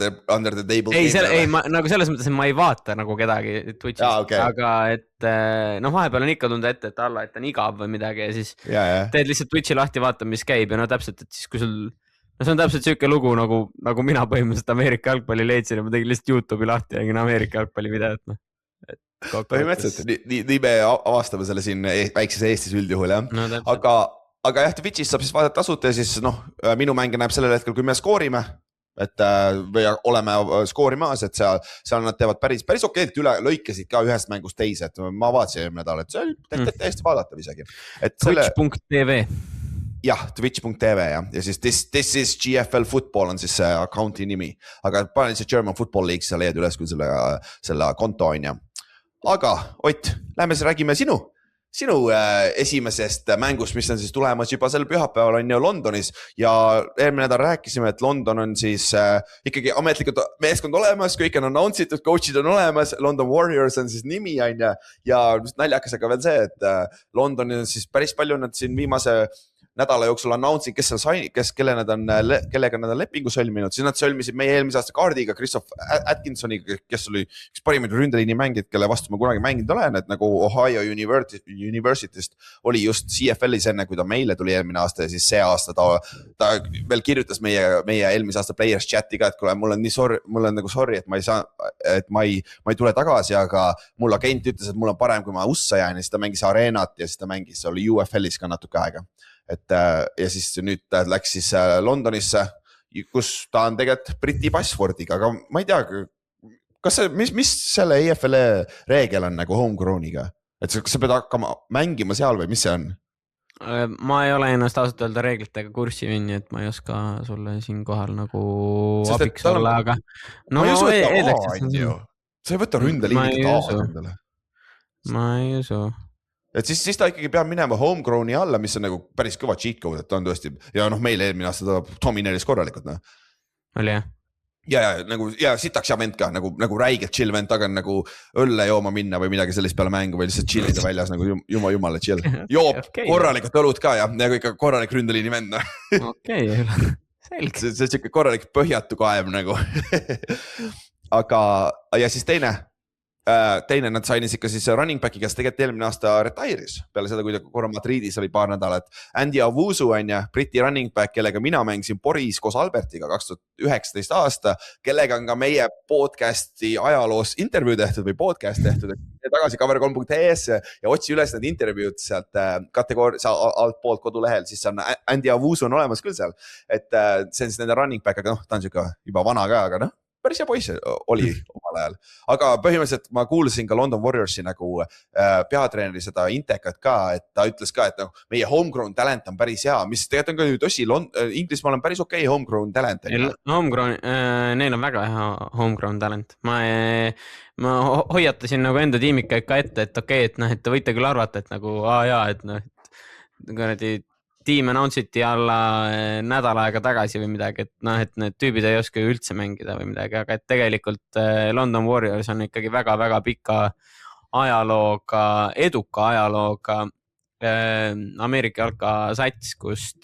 the table? Ei, nagu selles mõttes, et ma ei vaata nagu kedagi Twitch'ist, aga et vahepeal on ikka tunda ette, et alla, et on igav või midagi ja siis teed lihtsalt Twitch'i lahti, vaata, mis käib ja täpselt, et siis kui sul see on täpselt siuke lugu nagu mina põhimõtteliselt Ameerika jalgpalli leidsin ja ma tegin lihtsalt YouTube'i lahti ja tegin Ameerika jalgpalli videot, põhimõtteliselt, nii me avastame selle siin väikses Eestis üldjuhul jah, aga jah, Twitch'is saab siis vaadata tasuta ja siis minu mänge näeb sellel hetkel, kui me skoorime, et või oleme skoori maas, et seal nad teevad päris okeilt üle, lõikasid ka ühest mängust teise, et ma vaatasin eelmine nädal, et see oli täiesti vaadatav isegi. Twitch.tv jah, twitch.tv ja siis this is GFL Football on siis see account'i nimi, aga panen siis German Football League, sa leiad üles küll selle konto on ja. Aga Ott, lähme siis räägime sinu esimesest mängust, mis on siis tulemas juba sel pühapäeval on ju Londonis ja eelmine nädal rääkisime, et London on siis ikkagi ametlikult meeskond olemas, kõik on announce itud, coach'id on olemas, London Warriors on siis nimi on ja naljakas aga veel see, et Londoni on siis päris palju nad siin viimase nädala jooksul announce'id, kellega nad on lepingu sõlminud, siis nad sõlmisid meie eelmise aasta kaardiga Christoph Atkinsoniga, kes oli üks parimaid ründeliini mängid, kelle vastu ma kunagi mänginud olen, et nagu Ohio University'st oli just CFL-is enne, kui ta meile tuli eelmine aasta ja siis see aasta ta veel kirjutas meie eelmise aasta players chati ka, et kuule, mul on nagu sorry, et ma ei saa, et ma ei tule tagasi, aga mul agent ütles, et mul on parem, kui ma USA jään ja siis ta mängis Arenat ja siis ta mängis, oli UFL-is ka natuke aega. Et ja siis nüüd ta läks siis Londonisse, kus ta on tegelikult Briti passwordiga, aga ma ei tea, kas mis selle EFL reegel on nagu homegrowniga, et kas sa pead hakkama mängima seal või mis see on? Ma ei ole ennast ausalt öelda reeglitega kurssi vinni, et ma ei oska sulle siin kohal nagu abiks olla, aga ma ei usu, et ta sa ei võta ründeliinit endale. Ma ei usu. Et siis ta ikkagi peab minema homegrowni alla, mis on nagu päris kõva cheat code, et ta on tõesti ja meil eelmine aasta ta domineeris korralikult. Oli jah? Ja sitaks ja vend ka, nagu räigelt chill vend, aga nagu õlle jooma minna või midagi sellist peale mängu või lihtsalt chillida väljas nagu jumala chill. Joob korralikult õlut ka ja ikka korralik ründeliini vend. Okei, selge. See on korralik põhjatu kaev nagu. Aga ja siis teine teine nad sainis ikka siis running back'i, kes tegelikult eelmine aasta retire'is peale seda, kui ta korra Madridis oli paar nädalat. Andy Awusu on ju, Briti running back, kellega mina mängisin Boris koos Albertiga 2019 aasta, kellega on ka meie podcast'i ajaloos intervjuu tehtud või podcast tehtud. Tagasi cover3.ee ja otsi üles need intervjuud sealt kategooria altpoolt kodulehel, siis on Andy Awusu on olemas küll seal. Et see on siis nende running back, aga ta on siuke juba vana ka, aga päris hea poiss oli omal ajal. Aga põhimõtteliselt ma kuulsin ka London Warriorsi nagu peatreeneri seda intekat ka, et ta ütles ka, et meie homegrown talent on päris hea, mis tegelikult on ka tõsi, Inglismaal on päris okei homegrown talent. Neil on väga hea homegrown talent. Ma hoiatasin nagu enda tiimika ikka ette, et okei, et te võite küll arvata, et nagu et tiim announce iti alla nädal aega tagasi või midagi, et need tüübid ei oska ju üldse mängida või midagi, aga et tegelikult London Warriors on ikkagi väga-väga pika ajalooga, eduka ajalooga Ameerika jalkasats, kust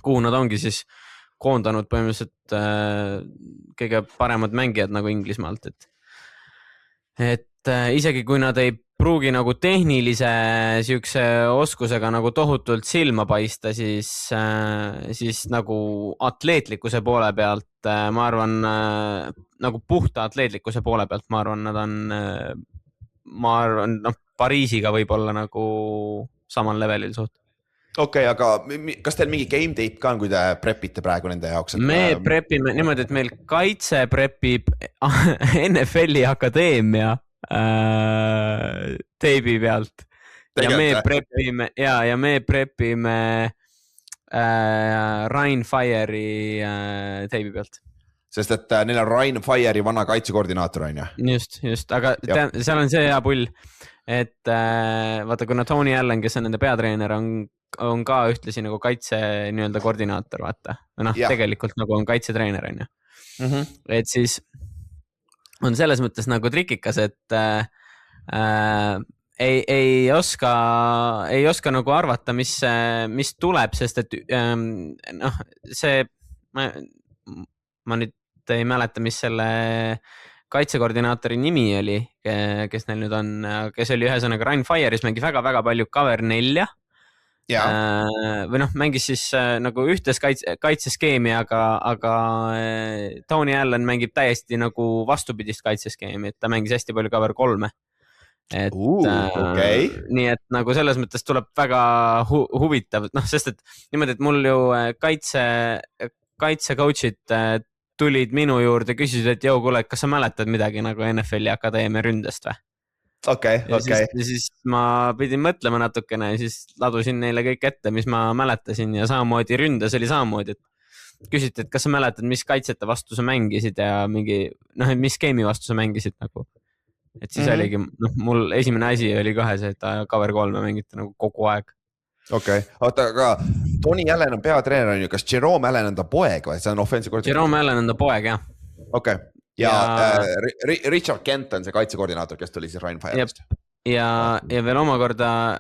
kuhu nad ongi siis koondanud põhimõtteliselt kõige paremad mängijad nagu Inglismaalt, et isegi kui nad ei pruugi nagu tehnilise siukse oskusega nagu tohutult silma paista, siis nagu atleetlikkuse poole pealt, ma arvan, nagu puhta atleetlikkuse poole pealt, ma arvan, Pariisiga võib olla nagu samal levelil suht. Okei, aga kas teil mingi game tape ka on, kui te prepite praegu nende jaoks? Me prepime niimoodi, et meil kaitse prepib NFL-i akadeemia teibi pealt ja me prepime Ryan Fire'i teibi pealt. Sest et neil on Ryan Fire'i vana kaitsekoordinaator on ju. Just, aga seal on see hea pull, et vaata, kuna Tony Allen, kes on nende peatreener, on ka ühtlasi nagu kaitse nii-öelda koordinaator, vaata. Tegelikult nagu on kaitsetreener on ju. Et siis on selles mõttes nagu trikikas, et ei oska nagu arvata, mis tuleb, sest et ma nüüd ei mäleta, mis selle kaitsekoordinaatori nimi oli, kes neil nüüd on, kes oli ühesõnaga Ryan Fire'is, mängis väga-väga palju cover 4 või mängis siis nagu ühtes kaitseskeemi, aga Tony Allen mängib täiesti nagu vastupidist kaitseskeemi, et ta mängis hästi palju cover 3. Nii et nagu selles mõttes tuleb väga huvitav, sest et niimoodi, et mul ju kaitsecoach'id tulid minu juurde, küsisid, et kuule, kas sa mäletad midagi nagu NFL-i akadeemia ründest või? Ja siis ma pidin mõtlema natukene ja siis ladusin neile kõik ette, mis ma mäletasin ja samamoodi ründes oli samamoodi, et küsiti, et kas sa mäletad, mis kaitsete vastu sa mängisid ja mingi, mis game'i vastu sa mängisid nagu. Et siis oligi, mul esimene asi oli kohe see, et cover 3 mängiti nagu kogu aeg. Oota, aga Tony Allen on peatreener on ju, kas Jerome Allen on ta poeg või? See on offensive koordinaator? Jerome Allen on ta poeg, jah. Ja Richard Kent on see kaitsekoordinaator, kes tuli siis Ryan Fire'ist. Ja veel omakorda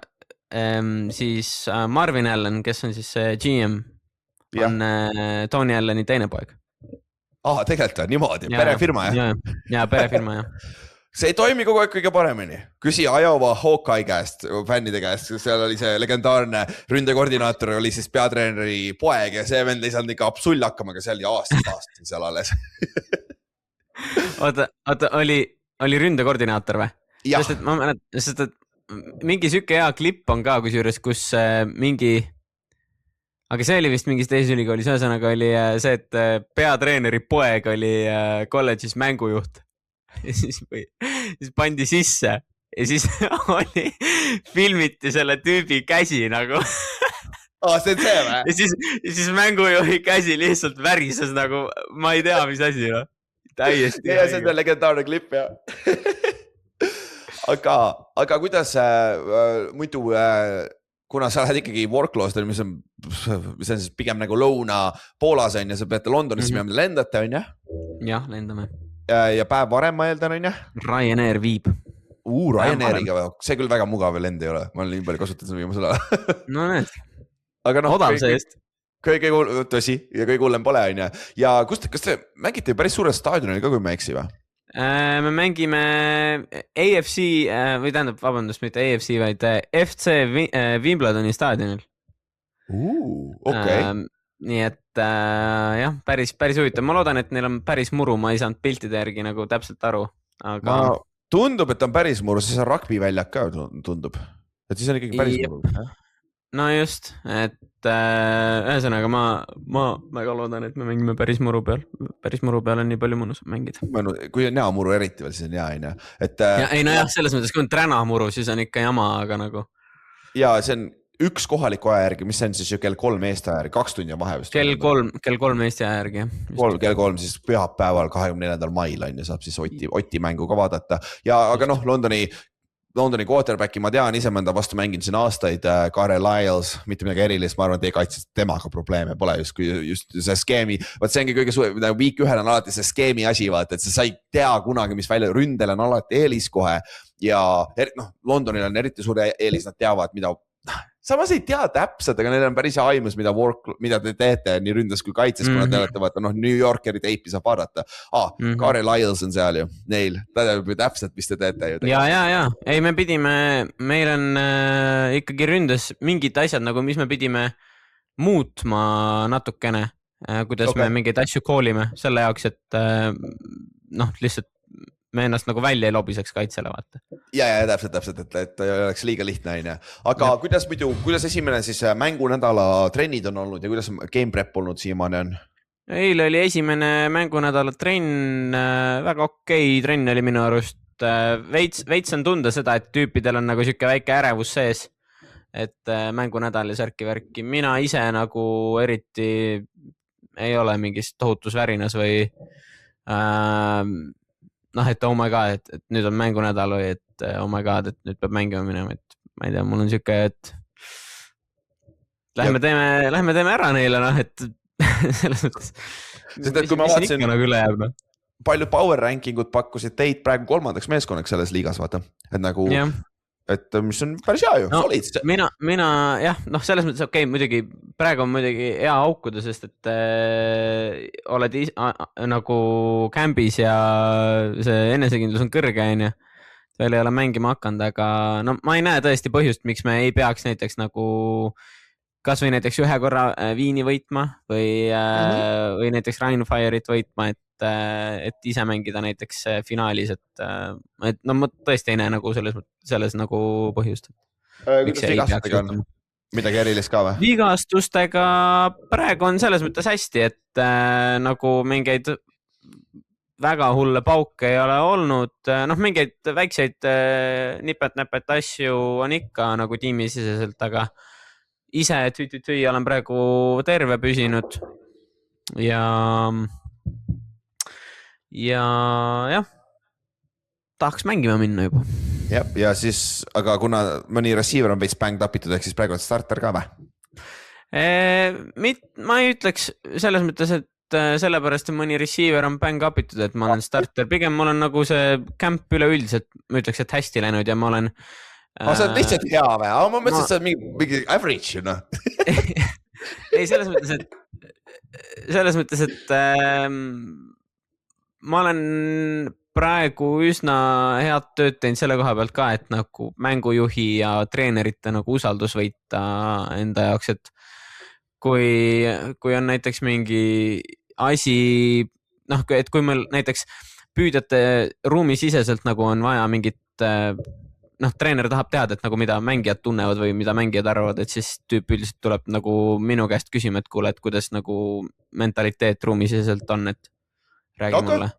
siis Marvin Allen, kes on siis GM, on Tony Alleni teine poeg. Tegelikult on niimoodi, perefirma, jah? Ja perefirma, jah. See ei toimi kogu aeg kõige paremini. Küsi Iowa Hawkeye käest, fännide käest, seal oli see legendaarne ründekoordinaator, oli siis peatreeneri poeg ja see vend ei saanud ikka absolull hakkama, aga seal aastast seal alles. Oota, oli ründekoordinaator või? Sest et ma mäletan, sest et mingi süke hea klipp on ka kusjuures, kus mingi, aga see oli vist mingis teises ülikoolis, ühesõnaga oli see, et peatreeneri poeg oli kolledžis mängujuht. Ja siis pandi sisse ja siis filmiti selle tüübi käsi nagu. See on see või? Ja siis mängujuhi käsi lihtsalt värises nagu, ma ei tea, mis asi. Täiesti. Ja see on legendaarne klipp, jah. Aga kuidas muidu, kuna sa lähed ikkagi Workloostel, mis on siis pigem nagu Lõuna-Poolas on ja sa peate Londonis minema, lendate on, jah? Jah, lendame. Ja päev varem ma eeldan, on, jah? Ryanair viib. Ryanairiga või? See küll väga mugav lend ei ole, ma olen nii palju kasutanud viimasel ajal. No need. Aga odav seest. Tõsi, ja kõige hullem pole, on, ja kas te mängite päris suurel staadionil ka, kui ma eksi või? Me mängime AFC või tähendab, vabandust, mitte AFC, vaid FC Wimbledoni staadionil. Okay. Nii et jah, päris huvitav. Ma loodan, et neil on päris muru, ma ei saanud piltide järgi nagu täpselt aru. Aga... Tundub, et on päris muru, siis on rugbyväljak ka tundub. Et siis on ikkagi päris muru. No just, et ühesõnaga ma väga loodan, et me mängime päris muru peal. Päris muru peal on nii palju mõnus mängida. Kui on näomuru eriti veel, siis on hea, on ju. Ei no jah, selles mõttes, kui on tränamuru, siis on ikka jama, aga nagu. Ja see on üks kohaliku aja järgi, mis on siis ju kell 3 Eesti aja järgi, 2 tundi on vahe vist. Kell 3 Eesti aja järgi. Kell 3 siis pühapäeval 24. mail on ja saab siis Oti mängu ka vaadata. Ja aga noh, Londoni quarterbacki ma tean, ise ma enda vastu mängin siin aastaid, Garel Lyles, mitte midagi erilist, ma arvan, et ei kaitses temaga probleeme pole just see skeemi, vaat see ongi kõige suurem, week 1 on alati see skeemi asi, vaata, et sa ei tea kunagi, mis välja, ründel on alati eelis kohe ja noh, Londonil on eriti suur eelis, nad teavad, mida samas ei tea täpselt, aga neil on päris aimus, mida te teete nii ründas kui kaitses, kuna te olete vaata, noh, New Yorkeri teipi saab vaadata. Garel Lyles on seal ju, neil, ta teab ju täpselt, mis te teete ju. Ja. Ei, meil on ikkagi ründas mingid asjad, nagu mis me pidime muutma natukene, kuidas me mingeid asju koolime selle jaoks, et noh, lihtsalt me ennast nagu välja ei lobiseks kaitsele, vaata. Ja täpselt, et oleks liiga lihtne, on ju. Aga kuidas esimene siis mängunädala trennid on olnud ja kuidas game prep olnud siiamaani on? Eile oli esimene mängunädala trenn, väga okei trenn oli minu arust. Veits on tunda seda, et tüüpidel on nagu siuke väike ärevus sees, et mängunädal ja särki-värki. Mina ise nagu eriti ei ole mingis tohutus värinas või noh, et oh my god, et nüüd on mängunädal või et oh my god, et nüüd peab mängima minema, et ma ei tea, mul on siuke, et lähme teeme ära neile, noh, et selles mõttes. Sest, et kui ma vaatasin, nagu üle jääb, no. Palju power rankingud pakkusid teid praegu 3. meeskonnaks selles liigas, vaata, et nagu, et mis on päris hea ju, solid. Mina jah, noh, selles mõttes okei, muidugi praegu on muidugi hea aukuda, sest et oled nagu campis ja see enesekindlus on kõrge, on ju. Veel ei ole mängima hakanud, aga no ma ei näe tõesti põhjust, miks me ei peaks näiteks nagu kas või näiteks ühe korra Viini võitma või näiteks Rheinfire'it võitma, et ise mängida näiteks finaalis, et no ma tõesti ei näe nagu selles nagu põhjust. Kuidas vigastustega on? Midagi erilist ka või? Vigastustega praegu on selles mõttes hästi, et nagu mingeid väga hulle pauke ei ole olnud. Noh, mingeid väikseid nipet-näpet asju on ikka nagu tiimisiseselt, aga ise tüü olen praegu terve püsinud ja jah, tahaks mängima minna juba. Ja siis, aga kuna mõni receiver on veits banged upitud, ehk siis praegu on starter ka või? Ma ei ütleks selles mõttes, et sellepärast, et mõni receiver on banged upitud, et ma olen starter. Pigem mul on nagu see camp üleüldiselt, ma ütleks, et hästi läinud ja ma olen... sa oled lihtsalt hea või? Ma mõtlesin, et sa oled mingi average, you know? Ei, selles mõttes, et ma olen praegu üsna head tööd teinud selle koha pealt ka, et nagu mängujuhi ja treenerite nagu usaldus võita enda jaoks, et kui on näiteks mingi asi, noh, et kui meil näiteks püüdjate ruumisiseselt nagu on vaja mingit, noh, treener tahab teada, et nagu mida mängijad tunnevad või mida mängijad arvavad, et siis tüüp üldiselt tuleb nagu minu käest küsima, et kuule, et kuidas nagu mentaliteet ruumisiseselt on, et räägi mulle.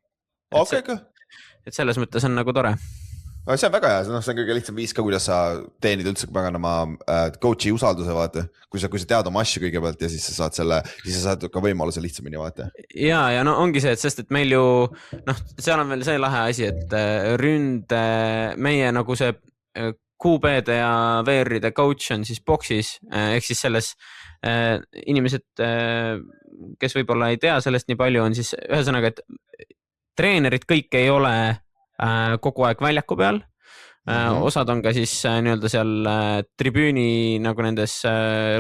Et selles mõttes on nagu tore. See on väga hea, see on kõige lihtsam viis ka, kuidas sa teenid üldse paganama coach'i usalduse, vaata. Kui sa tead oma asju kõigepealt ja siis sa saad ka võimaluse lihtsamini, vaata. Ja no ongi see, et sest, et meil ju, noh, seal on veel see lahe asi, et ründe, meie nagu see QB-de ja VR-ide coach on siis boksis, ehk siis selles inimesed, kes võib-olla ei tea sellest nii palju, on siis ühesõnaga, et treenerid kõik ei ole kogu aeg väljaku peal. Osad on ka siis nii-öelda seal tribüüni nagu nendes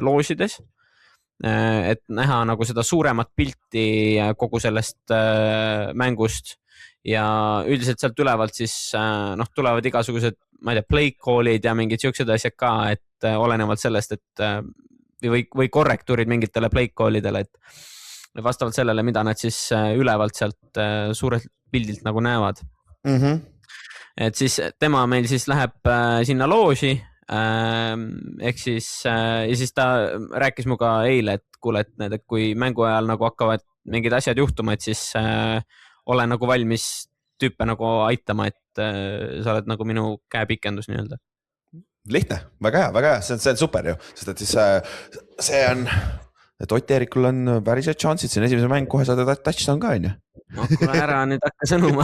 loosides, et näha nagu seda suuremat pilti kogu sellest mängust ja üldiselt sealt ülevalt siis tulevad igasugused, ma ei tea, play call'id ja mingid siuksed asjad ka, et olenevalt sellest, et või korrektuurid mingitele play call'idele, et vastavalt sellele, mida nad siis ülevalt sealt suurelt pildilt nagu näevad. Et siis tema meil siis läheb sinna looži, ehk siis ja siis ta rääkis muga eile, et kuule, et kui mängu ajal nagu hakkavad mingid asjad juhtuma, et siis ole nagu valmis tüüpe nagu aitama, et sa oled nagu minu käepikendus nii-öelda. Lihtne, väga hea, see on super ju, sest et siis see on, et Ott Eerikul on päris head šansid, siin esimese mäng kohe saada touchdown ka, on ju? No kuule ära nüüd hakka sõnuma.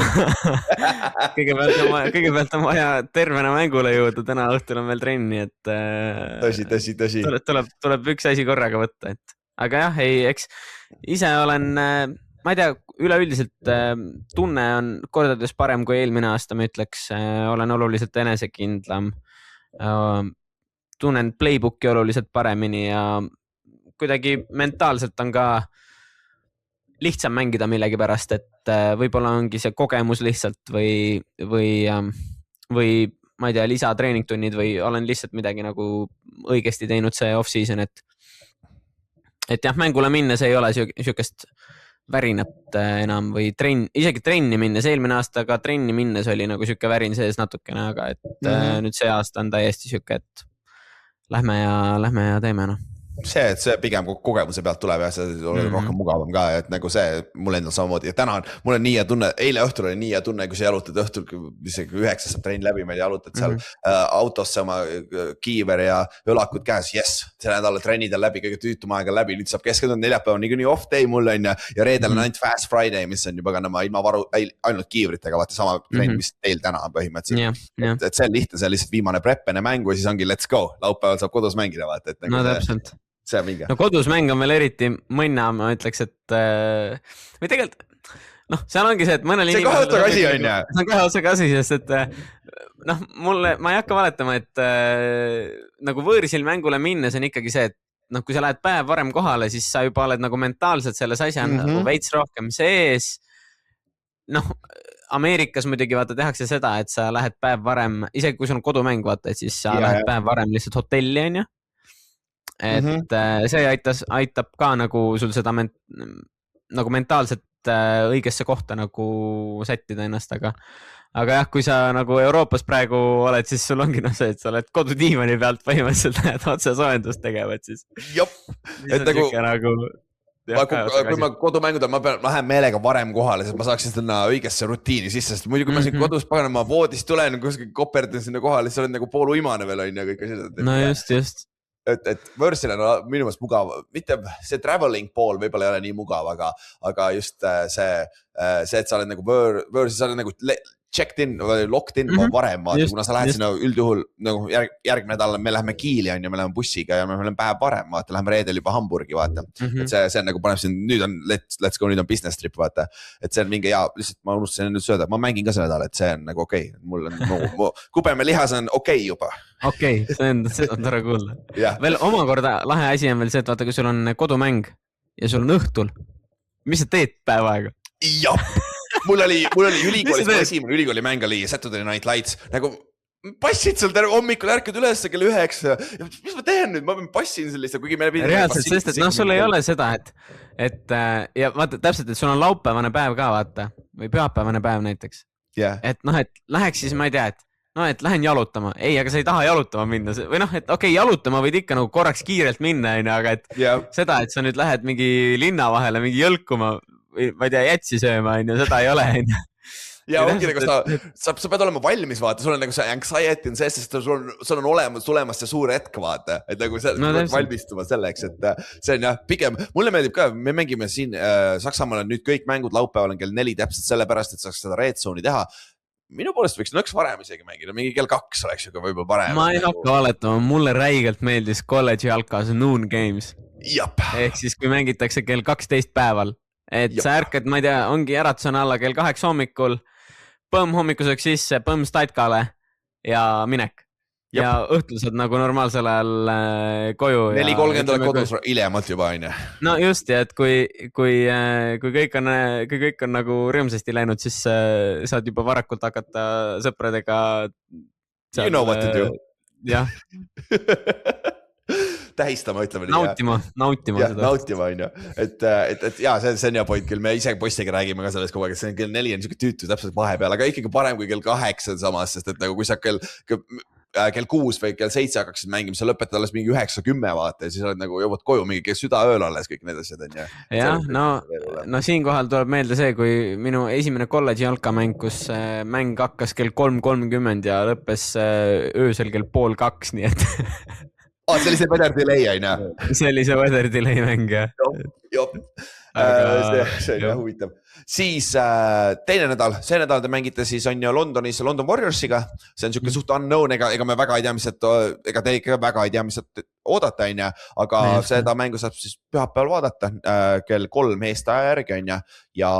kõigepealt on vaja tervena mängule jõuda, täna õhtul on veel trenni, et tõsi. Tuleb üks asi korraga võtta, et aga jah, eks ise olen, ma ei tea, üleüldiselt tunne on kordades parem kui eelmine aasta, ma ütleks, olen oluliselt enesekindlam, tunnen playbooki oluliselt paremini ja kuidagi mentaalselt on ka lihtsam mängida millegi pärast, et võib-olla ongi see kogemus lihtsalt või ma ei tea, lisatreeningtunnid või olen lihtsalt midagi nagu õigesti teinud see off-season, et jah, mängule minnes ei ole siukest värinat enam või isegi trenni minnes, eelmine aasta ka trenni minnes oli nagu siuke värin sees natukene, aga et nüüd see aasta on täiesti siuke, et lähme ja teeme see pigem kogemuse pealt tuleb ja see on rohkem mugavam ka, et nagu see mul endal samamoodi ja täna mul on nii hea tunne, eile õhtul oli nii hea tunne, kui sa jalutad õhtul, isegi 9 saab trenn läbi, meil jalutad seal autosse oma kiiver ja õlakud käes, see nädala trennid on läbi, kõige tüütum aeg on läbi, nüüd saab keskendunud neljapäev, nii off day mul on ja reedel on ainult fast Friday, mis on juba ilma ainult kiivritega, vaata sama trenn, mis teil täna on põhimõtteliselt, et see on lihtne, see on lihtsalt viimane prep enne mängu ja siis ongi let's go, laupäeval saab kodus mängida, vaata, et no täpselt. See on mingi. No kodus mäng on veel eriti mõnna, ma ütleks, et või tegelikult, seal ongi see, et mõnel see kahe otsaga asi on, jah. See on kahe otsaga asi, sest et ma ei hakka valetama, et nagu võõrisil mängule minnes on ikkagi see, et kui sa lähed päev varem kohale, siis sa juba oled nagu mentaalselt selles asja nagu veits rohkem sees. Ameerikas muidugi vaata tehakse seda, et sa lähed päev varem, isegi kui sul on kodumäng, vaata, et siis sa lähed päev varem lihtsalt hotelli, on ju. Et see aitab ka nagu sul seda nagu mentaalselt õigesse kohta nagu sättida ennast, aga jah, kui sa nagu Euroopas praegu oled, siis sul ongi see, et sa oled kodudiivani pealt põhimõtteliselt lähed otse soojendust tegema, et siis et nagu kui ma kodumängud on, ma lähen meelega varem kohale, sest ma saaksin sinna õigesse rutiini sisse, sest muidu kui ma siin kodus ma voodist tulen, kuskil koperdin sinna kohale, siis olen nagu pool uimane veel on ja kõik asjad. No just. Et Versil on minu meelest mugav, mitte see traveling pool võib-olla ei ole nii mugav, aga just see, et sa oled nagu Versil, sa oled nagu checked in või locked in varem, vaata, kuna sa lähed sinna üldjuhul nagu järgmine nädal me läheme Kiili on ja me läheme bussiga ja me läheme päev varem, vaata, läheme reedel juba Hamburgi, vaata, et see on nagu paneb siin, nüüd on let's go, nüüd on business trip, vaata, et see on mingi hea, lihtsalt ma unustasin nüüd sööda, ma mängin ka see nädal, et see on nagu okei, mul on kubeme lihas on okei juba. Okei, see on tore kuulda. Veel omakorda lahe asi on veel see, et vaata, kui sul on kodumäng ja sul on õhtul, mis sa teed päev aega? Jah, mul oli ülikoolis, esimene ülikooli mäng oli Saturday Night Lights, nagu passid seal hommikul ärkad üles kell 9, mis ma teen nüüd, ma passin sellist, kuigi meil reaalselt, sest et sul ei ole seda, et ja vaata täpselt, et sul on laupäevane päev ka, vaata, või pühapäevane päev näiteks, et et läheks siis, ma ei tea, et lähen jalutama, aga sa ei taha jalutama minna või et okei, jalutama võid ikka nagu korraks kiirelt minna, aga et seda, et sa nüüd lähed mingi linna vahele mingi jõlkuma või ma ei tea, jätsi sööma, seda ei ole. Ja ongi nagu sa pead olema valmis, vaata, sul on nagu see anxiety on see, sest sul on tulemas see suur hetk, vaata, et nagu sa pead valmistuma selleks, et see on jah, pigem, mulle meeldib ka, me mängime siin Saksamaal on nüüd kõik mängud laupäeval on kell 4 täpselt sellepärast, et saaks seda red zone'i teha. Minu poolest võiks nõks varem isegi mängida, mingi kell 2 oleks juba võib-olla parem. Ma ei hakka valetama, mulle räigelt meeldis college jalkas noon games. Ehk siis kui mängitakse kell 12 päeval, et sa ärkad, ma ei tea, ongi äratus on alla kell 8 hommikul, põmm hommikuseks sisse, põmm statkale ja minek. ja õhtul saad nagu normaalsel ajal koju. 4:30 oled kodus hiljemalt juba, on ju. No just, ja et kui kõik on nagu rõõmsasti läinud, siis saad juba varakult hakata sõpradega. You know what to do. Jah. Tähistama, ütleme nii. Nautima seda. Nautima, on ju. Et jaa, see on hea point küll. Me ise poistega räägime ka sellest kogu aeg, et see on kell 4 on niisugune tüütu täpselt vahepeal, aga ikkagi parem kui kell 8 samas, sest et nagu kui sa kell 6 või kell 7 hakkaksid mängima, sa lõpetad alles mingi 9-10 vaata ja siis oled nagu jõuad koju mingi südaööl alles kõik need asjad, on ju. Jah, no siinkohal tuleb meelde see, kui minu esimene kolledži jalkamäng, kus mäng hakkas kell 3:30 ja lõppes öösel kell 1:30, nii et see oli see weather delay, on ju? See oli see weather delay mäng, jah. Jop. See on huvitav. Siis teine nädal, see nädal te mängite siis on ju Londonis London Warriorsiga. See on niisugune suht unknown, ega me väga ei tea, ega te ikka väga ei tea, mis oodata, on ju. Aga seda mängu saab siis pühapäeval vaadata kell 3 Eesti aja järgi, on ju. Ja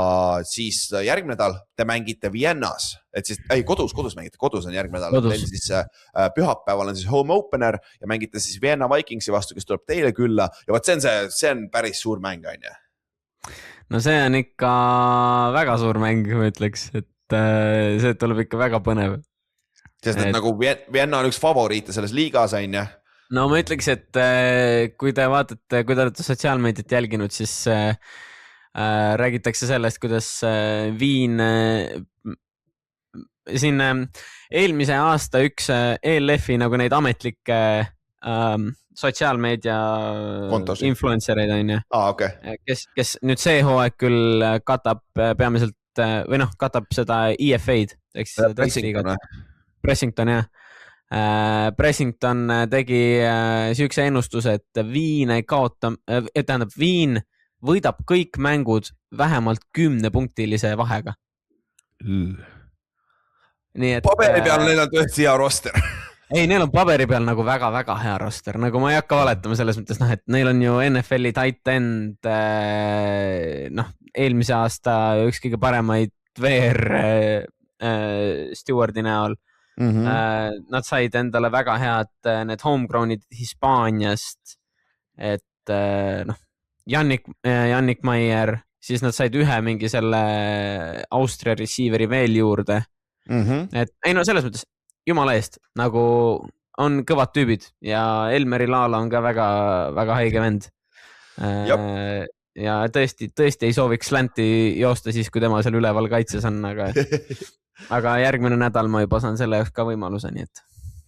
siis järgmine nädal te mängite Viennas. Et siis, kodus mängite, kodus on järgmine nädal. Siis pühapäeval on siis home opener ja mängite siis Vienna Vikingsi vastu, kes tuleb teile külla. Ja vaat see on päris suur mäng, on ju. No see on ikka väga suur mäng, ma ütleks, et see tuleb ikka väga põnev. Sest et nagu Vienna on üks favoriite selles liigas, on ju? No ma ütleks, et kui te vaatate, kui te olete sotsiaalmeediat jälginud, siis räägitakse sellest, kuidas Viin siin eelmise aasta üks ELF-i nagu neid ametlikke sotsiaalmeedia influencereid, on ju. Okay. Kes nüüd see hooaeg küll katab peamiselt või katab seda EFA-d. Pressington, jah. Pressington tegi siukse ennustuse, et Viin ei kaota, tähendab Viin võidab kõik mängud vähemalt 10-punktilise vahega. Paberi peal neil on tõesti hea roster. Ei, neil on paberi peal nagu väga-väga hea roster, nagu ma ei hakka valetama selles mõttes, et neil on ju NFL-i tight end, eelmise aasta üks kõige paremaid VR Stewardi näol. Nad said endale väga head need homegrownid Hispaaniast, et Jannik Maier, siis nad said ühe mingi selle Austria receiveri veel juurde. Et ei no selles mõttes jumala eest, nagu on kõvad tüübid ja Elmeri Laala on ka väga haige vend. Ja tõesti ei sooviks slanti joosta siis, kui tema seal üleval kaitses on, aga järgmine nädal ma juba saan selle jaoks ka võimaluse, nii et.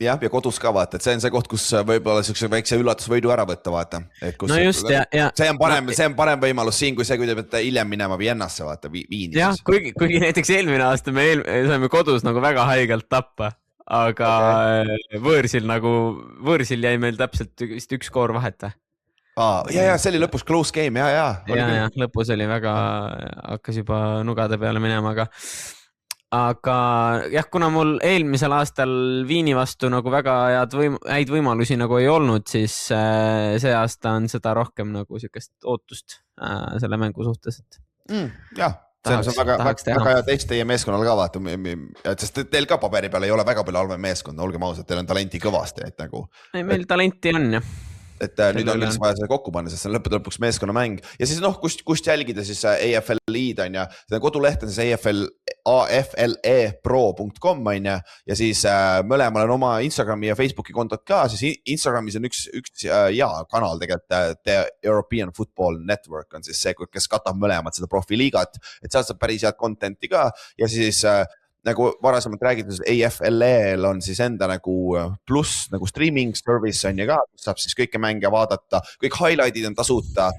Jah, ja kodus ka vaata, et see on see koht, kus võib-olla siukse väikse üllatusvõidu ära võtta, vaata. No just, ja. See on parem võimalus siin, kui see, kui te peate hiljem minema Viennasse, vaata, Viini. Jah, kuigi näiteks eelmine aasta me saime kodus nagu väga haigelt tappa, aga võõrsil jäi meil täpselt vist üks skoor vaheta. Ja, see oli lõpus close game, ja. Ja, lõpus oli väga, hakkas juba nugade peale minema, aga jah, kuna mul eelmisel aastal Viini vastu nagu väga häid võimalusi nagu ei olnud, siis see aasta on seda rohkem nagu siukest ootust selle mängu suhtes. Jah, see on väga hea teist teie meeskonnal ka vaata, sest teil ka paberi peal ei ole väga palju halvem meeskond, olgem ausad, teil on talenti kõvasti, et nagu. Meil talenti on, jah. Et nüüd on lihtsalt vaja seda kokku panna, sest see on lõpuks meeskonnamäng. Ja siis kust jälgida siis AFL-id on ja see koduleht on siis aflepro.com on ja siis mõlemal on oma Instagrami ja Facebooki kontot ka, siis Instagramis on üks kanal tegelikult, The European Football Network on siis see, kes katab mõlemad seda profiliigat, et seal saab päris head contenti ka ja siis nagu varasemalt räägitud, AFL-l on siis enda nagu pluss nagu streaming service on ja ka, kus saab siis kõike mänge vaadata, kõik highlight'id on tasuta,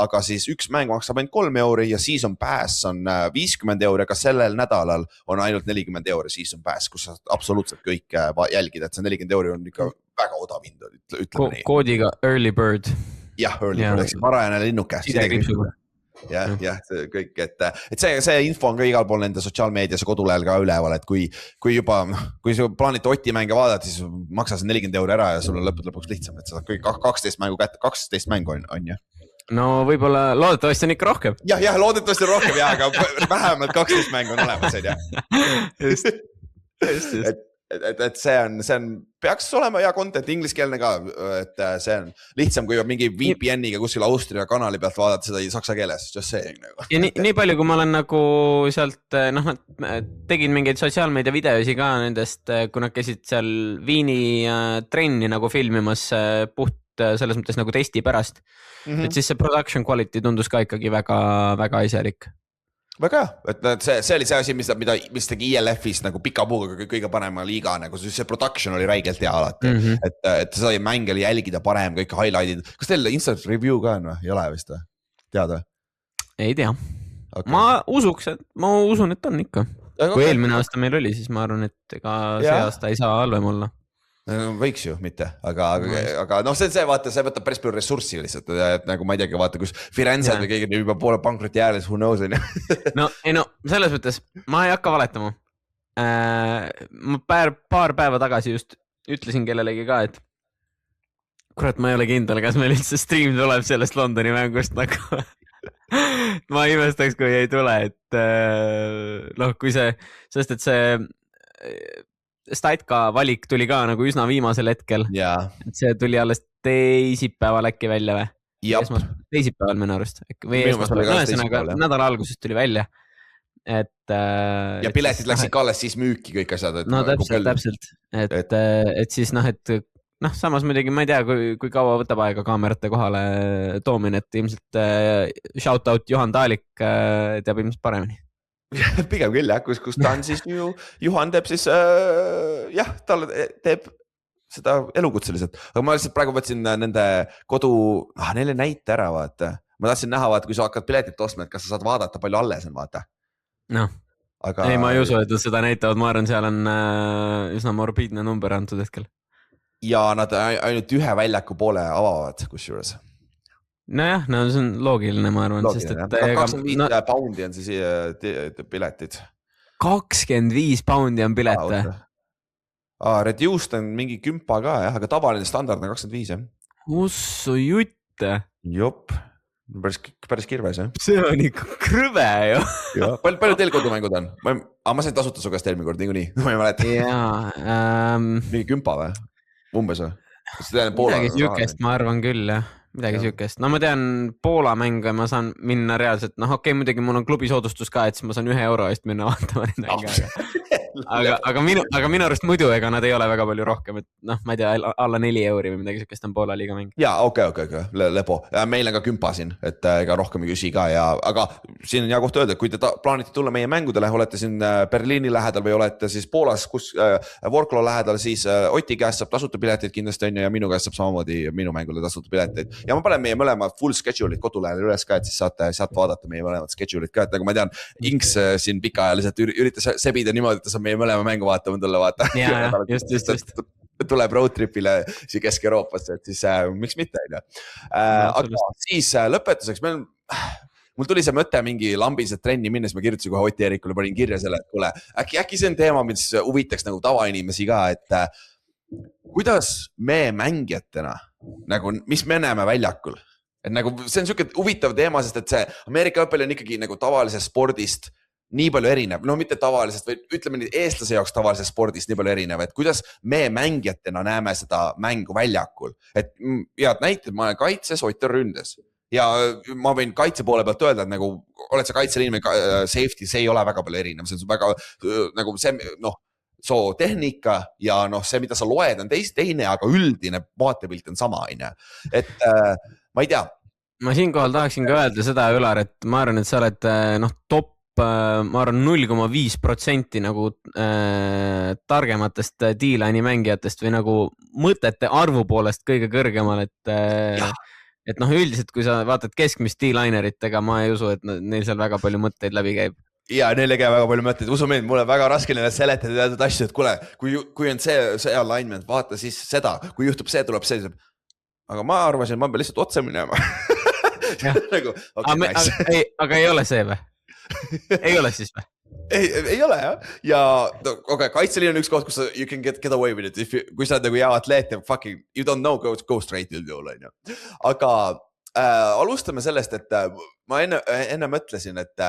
aga siis üks mäng maksab ainult 3 euri ja season pass on 50 euri, aga sellel nädalal on ainult 40 euri season pass, kus saad absoluutselt kõik jälgida, et see 40 euri on ikka väga odav hind, ütleme nii. Koodiga early bird. Jah, early bird, eks varajane linnuke. jah, see kõik, et see info on ka igal pool nende sotsiaalmeedias ja kodulehel ka üleval, et kui sa plaanid Oti mänge vaadata, siis maksa see 40 euro ära ja sul on lõpuks lihtsam, et sa kõik 12 mängu kätte, 12 mängu on ju. No võib-olla loodetavasti on ikka rohkem. Jah, loodetavasti on rohkem, aga vähemalt 12 mängu on olemas, on ju. Just. et see on, peaks olema hea content, ingliskeelne ka, et see on lihtsam, kui mingi VPN-iga kuskil Austria kanali pealt vaadata seda saksa keeles, just see. Ja nii palju, kui ma olen nagu sealt, tegin mingeid sotsiaalmeedia videosi ka nendest, kui nad käisid seal Viini trenni nagu filmimas puht selles mõttes nagu testi pärast, et siis see production quality tundus ka ikkagi väga, väga asjalik. Väga hea, et see oli see asi, mis tegi ILF-is nagu pika puuga kõige parema liiga, nagu see production oli räigelt hea alati, et sai mänge jälgida parem, kõik highlightid. Kas teil instant review ka on või? Ei ole vist või? Teada? Ei tea. Okay. Ma usun, et on ikka. Kui eelmine aasta meil oli, siis ma arvan, et ega see aasta ei saa halvem olla. Võiks ju mitte, aga noh, see vaata, see võtab päris palju ressurssi lihtsalt, et nagu ma ei teagi, vaata, kus Firenze või keegi juba poole pankroti ääres, who knows on ju. No, selles mõttes ma ei hakka valetama. Ma paar päeva tagasi just ütlesin kellelegi ka, et kurat, ma ei ole kindel, kas meil üldse stream tuleb sellest Londoni mängust nagu. Ma imestaks, kui ei tule, et kui see, sest et see Statka valik tuli ka nagu üsna viimasel hetkel. Et see tuli alles teisipäeval äkki välja või? Teisipäeval minu arust. Või nädala algusest tuli välja. Ja piletid läksid ka alles siis müüki kõik asjad. No täpselt. Et siis samas muidugi ma ei tea, kui kaua võtab aega kaamerate kohale toomine, et ilmselt shoutout Juhan Taalik teab ilmselt paremini. Pigem küll, kus ta on siis Juhan teeb siis, talle teeb seda elukutseliselt. Aga ma lihtsalt praegu võtsin nende kodu, neile näite ära, vaata. Ma tahtsin näha, vaata, kui sa hakkad piletit ostma, et kas sa saad vaadata, palju alles on, vaata. Ei, ma ei usu, et nad seda näitavad. Ma arvan, seal on üsna morbiidne number antud hetkel. Ja nad ainult ühe väljaku poole avavad, kus juures. Nojah, see on loogiline, ma arvan. 25 poundi on siis piletid. 25 poundi on pilet. Reduced on mingi 10 ka, aga tavaline standard on 25. Ussu jutte. Jop, päris kirves. See on ikka krõve ju. Palju teil kodumängud on? Ma sain tasuta su käest eelmine kord niikuinii. Ma ei mäleta. Mingi 10 või? Umbes või? Midagi sükest, ma arvan küll, jah. Midagi sükest. No ma tean Poola mänge, ma saan minna reaalselt, muidugi mul on klubi soodustus ka, et siis ma saan 1 euro eest minna vaatama neid mänge. Aga minu arust muidu ega nad ei ole väga palju rohkem, et ma ei tea, alla 4 euri või midagi sükest on Poola liiga mäng. Jaa, okei, lepo. Meil on ka 10 siin, et ega rohkem ei küsi ka, aga siin on hea koht öelda, kui te plaanite tulla meie mängudele, olete siin Berliini lähedal või olete siis Poolas, kus Worklo lähedal, siis Oti käest saab tasuta pileteid kindlasti on ja minu käest saab samamoodi minu mängule tasuta pileteid. Ja ma panen meie mõlema full schedule'id kodulehel üles ka, et siis saate vaadata meie mõlemad schedule'id ka, et nagu ma tean, Inks siin pikaajaliselt üritas sebida niimoodi, et ta saab meie mõlema mängu vaatama tulla, vaata. Jaa, just. Tuleb roadtripile siia Kesk-Euroopasse, et siis miks mitte, aga siis lõpetuseks mul tuli see mõte mingi lambiselt trenni minnes, ma kirjutasin kohe Oti Eerikule, panin kirja selle, et kuule, äkki see on teema, mis huvitaks nagu tavainimesi ka, et kuidas me mängijatena, nagu mis me näeme väljakul, et nagu see on siuke huvitav teema, sest et see Ameerika õppel on ikkagi nagu tavalisest spordist nii palju erinev, mitte tavalisest, või ütleme nii eestlase jaoks tavalisest spordist nii palju erinev, et kuidas me mängijatena näeme seda mängu väljakul, et head näited, ma olen kaitses, Ott on ründes ja ma võin kaitse poole pealt öelda, et nagu oled sa kaitseliin või safety, see ei ole väga palju erinev, see on väga nagu see, soo tehnika ja see, mida sa loed, on teine, aga üldine vaatepilt on sama, et ma ei tea. Ma siinkohal tahaksin ka öelda seda, Ülar, et ma arvan, et sa oled top, ma arvan 0,5% nagu targematest D-line'i mängijatest või nagu mõtete arvu poolest kõige kõrgemal, et üldiselt, kui sa vaatad keskmist D-linerit, ega ma ei usu, et neil seal väga palju mõtteid läbi käib. Ja neil ei käi väga palju mõtteid, usu meid, mulle väga raske neile seletada teatud asju, et kuule, kui on see alignment, vaata siis seda, kui juhtub see, tuleb see, aga ma arvasin, ma pean lihtsalt otse minema. Nagu, okay, aga ei ole see või? Ei ole siis või? Ei ole jah. Ja kaitseliin on üks koht, kus you can get away with it. Kui sa oled nagu hea atleet ja fucking, you don't know, go straight üldjuhul. Aga alustame sellest, et ma enne mõtlesin, et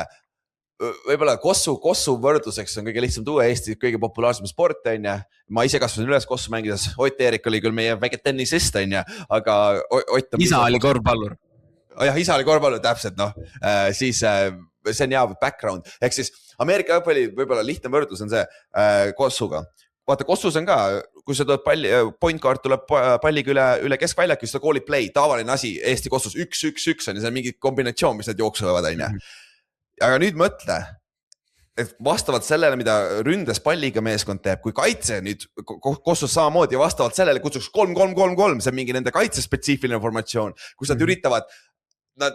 võib-olla Kossu võrdluseks on kõige lihtsam tuua Eesti kõige populaarsem sport, on ju. Ma ise kasvasin üles Kossu mängides. Ott-Erik oli küll meie väike tennisist, on ju, aga Ott on... Isa oli korvpallur. Jah, isa oli korvpallur, täpselt, noh. Siis see on hea background. Ehk siis Ameerika jalgpalli võib-olla lihtne võrdlus on see Kossuga. Vaata, Kossus on ka, kui sa tuled point guard tuleb palliga üle keskväljaku, siis ta koolib play, tavaline asi Eesti Kossus 1-1-1 on ja see on mingi kombinatsioon, mis need jooksuvad, on ju. Aga nüüd mõtle, et vastavalt sellele, mida ründes palliga meeskond teeb, kui kaitse nüüd Kossus samamoodi ja vastavalt sellele kutsuks 3-3-3-3, see on mingi nende kaitsespetsiifiline formatsioon, kus nad üritavad, nad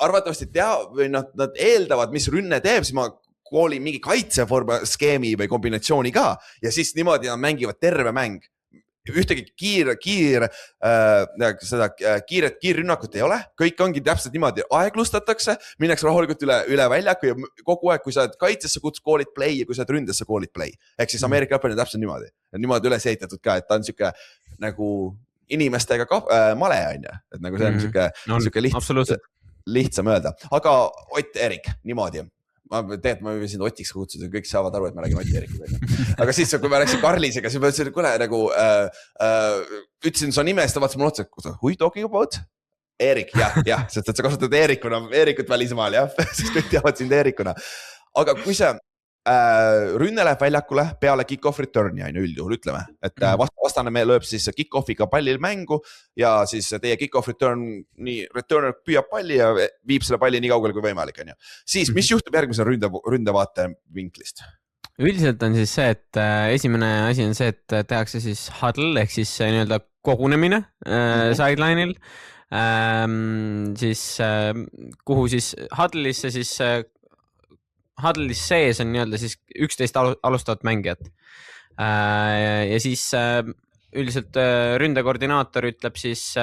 arvatavasti või nad eeldavad, mis rünne teeb, siis ma koolin mingi kaitseforma skeemi või kombinatsiooni ka ja siis niimoodi nad mängivad terve mäng. Ühtegi kiiret rünnakut ei ole, kõik ongi täpselt niimoodi, aeglustatakse, minnakse rahulikult üle väljaku ja kogu aeg, kui sa oled kaitsesse, koolid play ja kui sa oled ründesse, koolid play. Ehk siis Ameerika jalgpall on täpselt niimoodi üles ehitatud ka, et ta on siuke nagu inimestega male, on ju, et nagu see on siuke lihtsam öelda, aga Ott-Erik, niimoodi. Ma võin sind Otiks kutsuda, kõik saavad aru, et ma räägin Ott-Erikule. Aga siis, kui ma rääksin Karlisega, siis ma ütlesin, kuule, nagu ütlesin su nime, siis ta vaatas mulle otsa, who you talking about? Erik, jah, sest et sa kasutad Erikut välismaal, jah, siis kõik teavad sind Erikuna. Aga kui see rünne läheb väljakule peale kick-off return'i on üldjuhul, ütleme, et vastane me lööb siis kick-offiga pallil mängu ja siis teie kick-off returner püüab palli ja viib selle palli nii kaugele kui võimalik, on ju. Siis, mis juhtub järgmise ründevaate vinklist? Üldiselt on siis see, et esimene asi on see, et tehakse siis huddle ehk siis nii-öelda kogunemine sideline'il, siis kuhu siis huddle'isse siis huddle'is sees on nii-öelda siis 11 alustavat mängijat ja siis üldiselt ründekoordinaator ütleb siis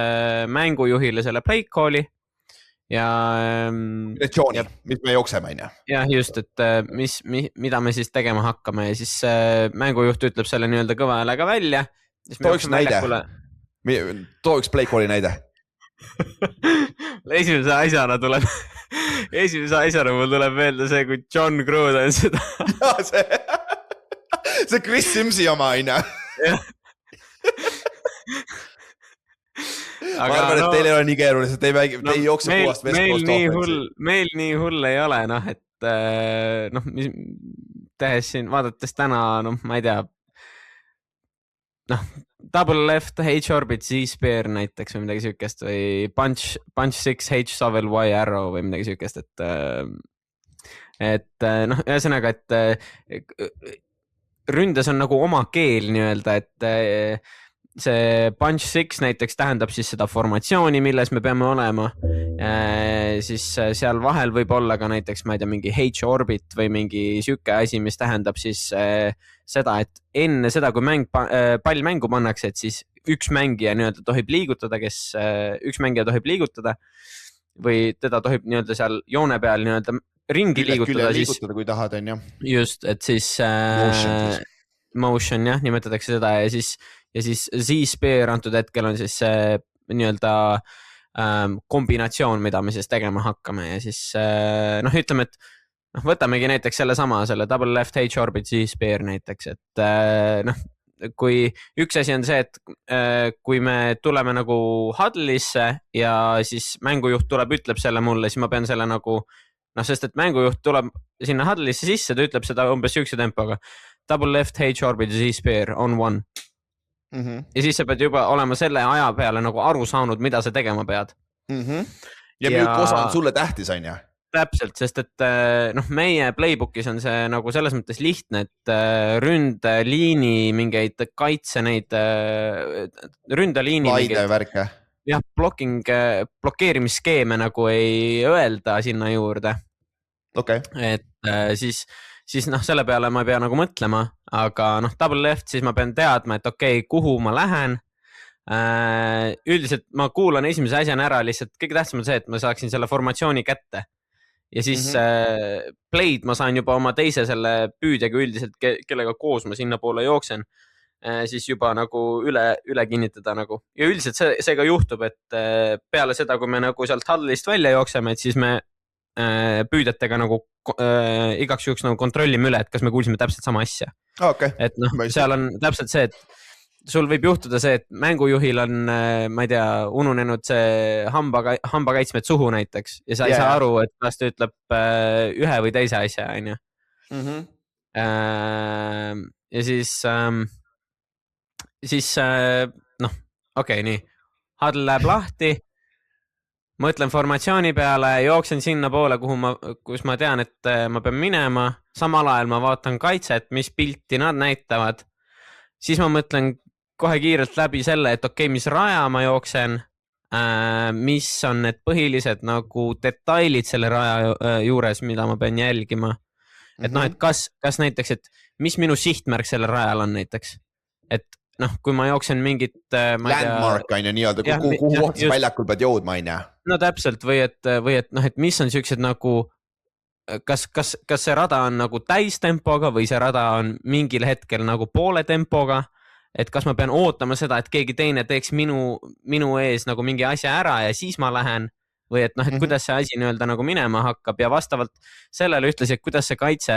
mängujuhile selle play call'i ja jooni, mis me jookseme, on ju. Jah, just, et mida me siis tegema hakkame ja siis mängujuht ütleb selle nii-öelda kõva häälega välja. Too üks näide. Too üks play call'i näide. Esimese asjana mul tuleb meelde see, kui John Gruden seda. See Chris Simsi oma, on ju. Ma arvan, et teil ei ole nii keeruline, te ei jookse puhast West Coast. Meil nii hull ei ole, et tehes siin, vaadates täna, ma ei tea, double left, H-orbit, Z-spear näiteks või midagi sükest või punch 6, H-shovel, Y-arrow või midagi sükest, et ühesõnaga, et ründes on nagu oma keel nii-öelda, et see punch 6 näiteks tähendab siis seda formatsiooni, milles me peame olema, siis seal vahel võib olla ka näiteks, ma ei tea, mingi H-orbit või mingi süke asi, mis tähendab siis seda, et enne seda, kui pall mängu pannakse, et siis üks mängija nii-öelda tohib liigutada, üks mängija tohib liigutada või teda tohib nii-öelda seal joone peal nii-öelda ringi liigutada. Liigutada, kui tahad, on ju. Just, et siis motion, jah, nimetatakse seda ja siis Z-spear antud hetkel on siis nii-öelda kombinatsioon, mida me siis tegema hakkame ja siis ütleme, et võtamegi näiteks selle double left H-orbit Z-spear näiteks, et kui üks asi on see, et kui me tuleme nagu huddle'isse ja siis mängujuht ütleb selle mulle, siis ma pean selle nagu, sest et mängujuht tuleb sinna huddle'isse sisse, ta ütleb seda umbes sükse tempoga, double left H-orbit Z-spear on 1. Ja siis sa pead juba olema selle aja peale nagu aru saanud, mida sa tegema pead. Ja milline osa on sulle tähtis, on ju? Täpselt, sest et meie playbookis on see nagu selles mõttes lihtne, et ründeliini mingeid kaitse neid ründeliini värke. Jah, blokeerimisskeeme nagu ei öelda sinna juurde. Okay. Et siis selle peale ma ei pea nagu mõtlema, aga double left, siis ma pean teadma, et okei, kuhu ma lähen. Üldiselt ma kuulan esimese asjana ära, lihtsalt kõige tähtsam on see, et ma saaksin selle formatsiooni kätte. Ja siis play'd ma saan juba oma teise selle püüdjaga üldiselt, kellega koos ma sinna poole jooksen, siis juba nagu üle kinnitada nagu. Ja üldiselt see ka juhtub, et peale seda, kui me nagu sealt huddle'ist välja jookseme, et siis me püüdjatega nagu igaks juhuks nagu kontrollime üle, et kas me kuulsime täpselt sama asja. Okay. Et noh, seal on täpselt see, et sul võib juhtuda see, et mängujuhil on, ma ei tea, ununenud see hambakaitsmed suhu näiteks ja sa ei saa aru, et kas ta ütleb ühe või teise asja, on ju. Ja siis noh, okei, nii. Huddle läheb lahti, mõtlen formatsiooni peale, jooksen sinna poole, kus ma tean, et ma pean minema. Samal ajal ma vaatan kaitset, mis pilti nad näitavad. Siis ma mõtlen kohe kiirelt läbi selle, et okei, mis raja ma jooksen, mis on need põhilised nagu detailid selle raja juures, mida ma pean jälgima. Et noh, et kas näiteks, et mis minu sihtmärk selle rajal on näiteks. Et noh, kui ma jooksen mingit landmark on ju nii-öelda, kuhu kohtas väljakul pead jõudma on ju. No täpselt, või et noh, et mis on siuksed nagu kas see rada on nagu täistempoga või see rada on mingil hetkel nagu poole tempoga, et kas ma pean ootama seda, et keegi teine teeks minu ees nagu mingi asja ära ja siis ma lähen või et noh, et kuidas see asi nii-öelda nagu minema hakkab ja vastavalt sellele ühtlasi, et kuidas see kaitse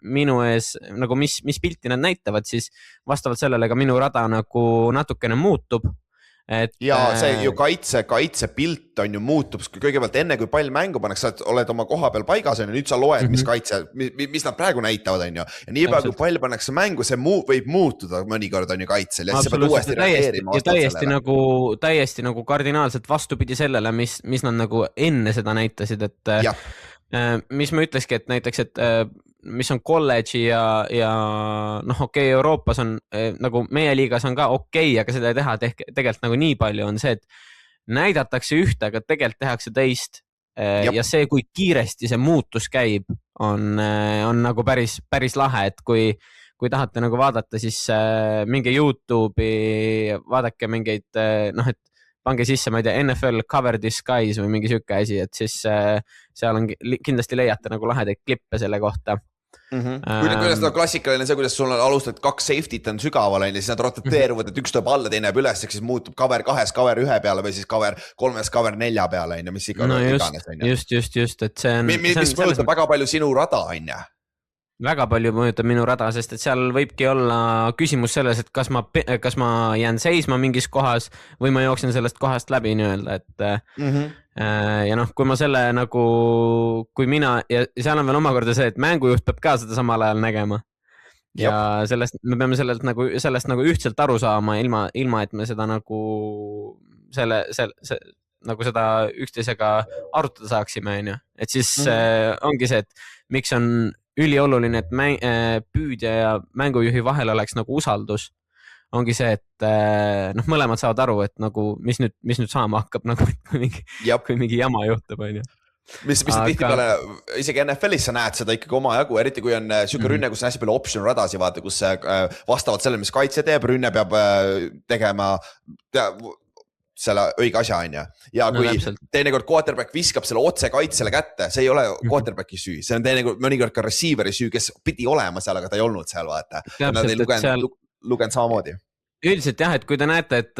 minu ees nagu mis pilti nad näitavad, siis vastavalt sellele ka minu rada nagu natukene muutub. Ja see ju kaitse pilt on ju muutub, kõigepealt enne kui pall mängu pannakse, sa oled oma koha peal paigas on ja nüüd sa loed, mis kaitse, mis nad praegu näitavad on ju. Ja nii peal kui pall pannakse mängu, see võib muutuda mõnikord on ju kaitsel ja siis sa pead uuesti reageerima. Ja täiesti nagu kardinaalselt vastupidi sellele, mis nad nagu enne seda näitasid, et mis ma ütleski, et näiteks, et mis on kolledži ja noh, okei, Euroopas on nagu meie liigas on ka okei, aga seda ei teha tegelikult nagu nii palju on see, et näidatakse ühte, aga tegelikult tehakse teist ja see, kui kiiresti see muutus käib, on nagu päris lahe, et kui tahate nagu vaadata, siis mingi YouTube'i, vaadake mingeid, noh, et pange sisse, ma ei tea, NFL Cover This Skies või mingi siuke asi, et siis seal on kindlasti leiate nagu lahedaid klippe selle kohta. Kuidas seda klassikaline see, kuidas sul on alustad 2 safety't on sügaval ja siis nad rotateeruvad, et üks tuleb alla, teine jääb üles, siis muutub cover 2, cover 1 peale või siis cover 3, cover 4 peale, mis ikka no just, et see on... Mis mõjutab väga palju sinu rada, on ju? Väga palju mõjutab minu rada, sest et seal võibki olla küsimus selles, et kas ma jään seisma mingis kohas või ma jooksen sellest kohast läbi nii-öelda, et ja noh, kui ma selle nagu, kui mina ja seal on veel omakorda see, et mängujuht peab ka seda samal ajal nägema ja me peame sellest nagu ühtselt aru saama ilma et me seda nagu nagu seda üksteisega arutada saaksime, on ju. Et siis ongi see, et miks on ülioluline, et püüdja ja mängujuhi vahel oleks nagu usaldus, ongi see, et noh, mõlemad saavad aru, et nagu mis nüüd saama hakkab, nagu kui mingi jama juhtub, on ju. Mis tihti peale, isegi NFL-is sa näed seda ikkagi oma jagu, eriti kui on süuke rünne, kus on hästi palju option radasid, vaata, kus vastavalt sellele, mis kaitse teeb, rünne peab tegema selle õige asja on ju. Ja kui teinekord quarterback viskab selle otse kaitsele kätte, see ei ole quarterbacki süü, see on teinekord mõnikord ka receiveri süü, kes pidi olema seal, aga ta ei olnud seal, vaata. Nad ei lugenud samamoodi. Üldiselt jah, et kui te näete, et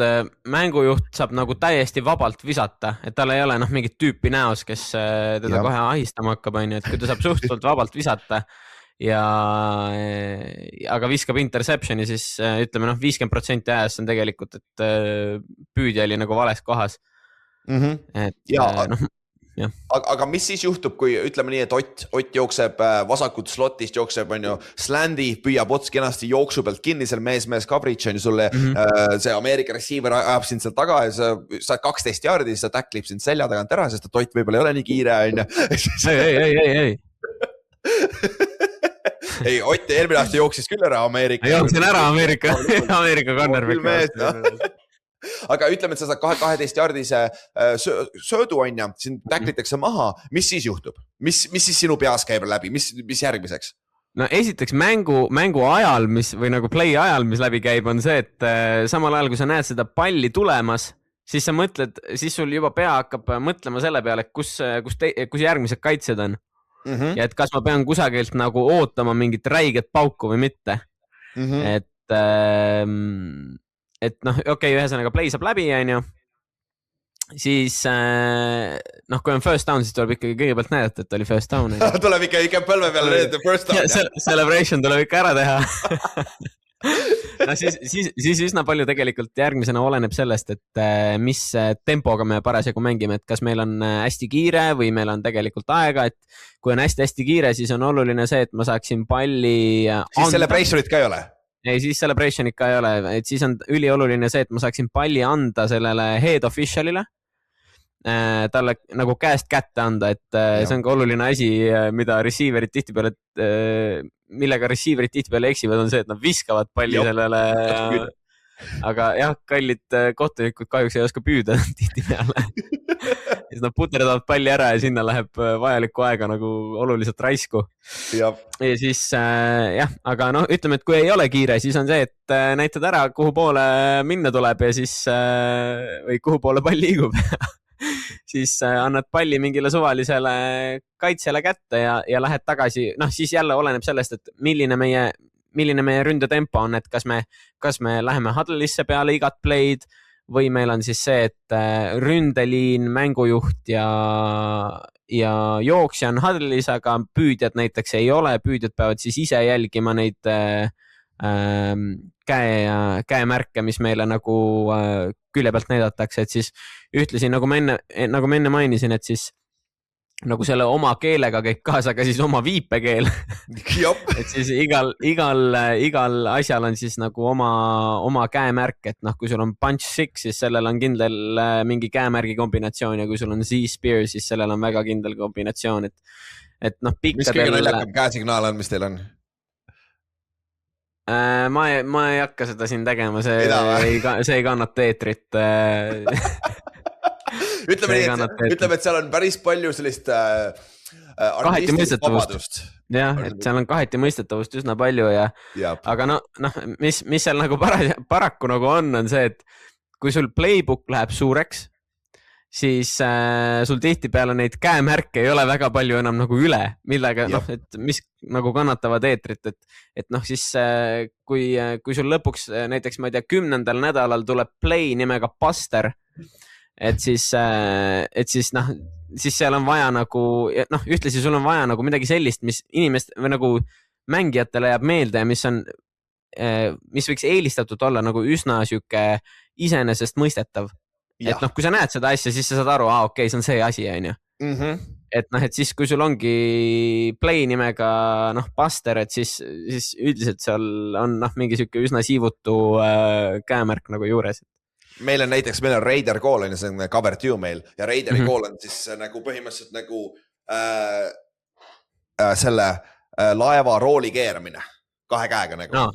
mängujuht saab nagu täiesti vabalt visata, et tal ei ole mingi tüüpi näos, kes teda kohe ahistama hakkab, on ju, et kui ta saab suhteliselt vabalt visata aga viskab interceptioni, siis ütleme 50% ajast on tegelikult, et püüdja oli nagu vales kohas. Aga mis siis juhtub, kui ütleme nii, et Ott jookseb vasakult slotist, jookseb on ju slandi, püüab ots kenasti jooksu pealt kinni, seal mees coverage on ju sulle, see Ameerika receiver ajab sind seal taga ja sa saad 12 jaardi, siis ta tacklib sind selja tagant ära, sest et Ott võib-olla ei ole nii kiire, on ju. Ei, Ott eelmine aasta jooksis küll ära Ameerika. Jooksin ära Ameerika cornerback. Aga ütleme, et sa saad 12 jaardise söödu on ja sind tacklitakse maha, mis siis juhtub? Mis siis sinu peas käib läbi, mis järgmiseks? No esiteks mängu ajal, või nagu play ajal, mis läbi käib, on see, et samal ajal, kui sa näed seda palli tulemas, siis sa mõtled, siis sul juba pea hakkab mõtlema selle peale, kus järgmised kaitsjad on. Ja et kas ma pean kusagilt nagu ootama mingit räiget pauku või mitte. Et noh, okei, ühesõnaga play saab läbi, on ju. siis noh, kui on first down, siis tuleb ikkagi kõigepealt näidata, et oli first down. tuleb ikka põlve peale need first down. Celebration tuleb ikka ära teha. No siis üsna palju tegelikult järgmisena oleneb sellest, et mis tempoga me parasjagu mängime, et kas meil on hästi kiire või meil on tegelikult aega, et kui on hästi-hästi kiire, siis on oluline see, et ma saaksin palli siis celebration'it ka ei ole? Ei, siis celebration'it ka ei ole, et siis on ülioluline see, et ma saaksin palli anda sellele head official'ile, talle nagu käest kätte anda, et see on ka oluline asi, mida receiverid tihtipeale, millega receiverid tihtipeale eksivad, on see, et nad viskavad palli sellele, aga jah, kallid kohtunikud kahjuks ei oska püüda tihtipeale. Siis nad puterdavad palli ära ja sinna läheb vajalikku aega nagu oluliselt raisku. Ja siis jah, aga noh, ütleme, et kui ei ole kiire, siis on see, et näitad ära, kuhu poole minna tuleb ja siis või kuhu poole pall liigub. Siis annad palli mingile suvalisele kaitsjale kätte ja lähed tagasi. Noh, siis jälle oleneb sellest, et milline meie ründetempo on, et kas me läheme huddle'isse peale igat play'd või meil on siis see, et ründeliin, mängujuht ja jooksja on huddle'is, aga püüdjad näiteks ei ole, püüdjad peavad siis ise jälgima neid käemärke, mis meile nagu külje pealt näidatakse, et siis ühtlasi, nagu ma enne mainisin, et siis nagu selle oma keelega käib kaasa, aga siis oma viipekeel. Et siis igal asjal on siis nagu oma käemärk, et noh, kui sul on punch six, siis sellel on kindel mingi käemärgi kombinatsioon ja kui sul on Z-spear, siis sellel on väga kindel kombinatsioon, et noh, pikkadel... Mis kõige naljakam käesignaal on, mis teil on? Ma ei hakka seda siin tegema, see ei kannata eetrit. Ütleme, et seal on päris palju sellist artistilist vabadust. Jah, et seal on kaheti mõistetavust üsna palju aga noh, mis seal nagu paraku nagu on see, et kui sul playbook läheb suureks, siis sul tihtipeale neid käemärke ei ole väga palju enam nagu üle, millega noh, et mis nagu kannatavad eetrit, et noh, siis kui sul lõpuks näiteks, ma ei tea, 10. nädalal tuleb play nimega Buster, et siis noh, siis seal on vaja nagu, noh, ühtlasi sul on vaja nagu midagi sellist, mis inimest või nagu mängijatele jääb meelde ja mis võiks eelistatud olla nagu üsna siuke iseenesest mõistetav. Et noh, kui sa näed seda asja, siis sa saad aru, okei, see on see asi, on ju. Et noh, et siis kui sul ongi play nimega noh, Buster, et siis üldiselt seal on noh, mingi siuke üsna siivutu käemärk nagu juures. Meil on Raider Call, see on cover 2 meil ja Raideri call on siis nagu põhimõtteliselt nagu selle laeva rooli keeramine 2 käega nagu. No.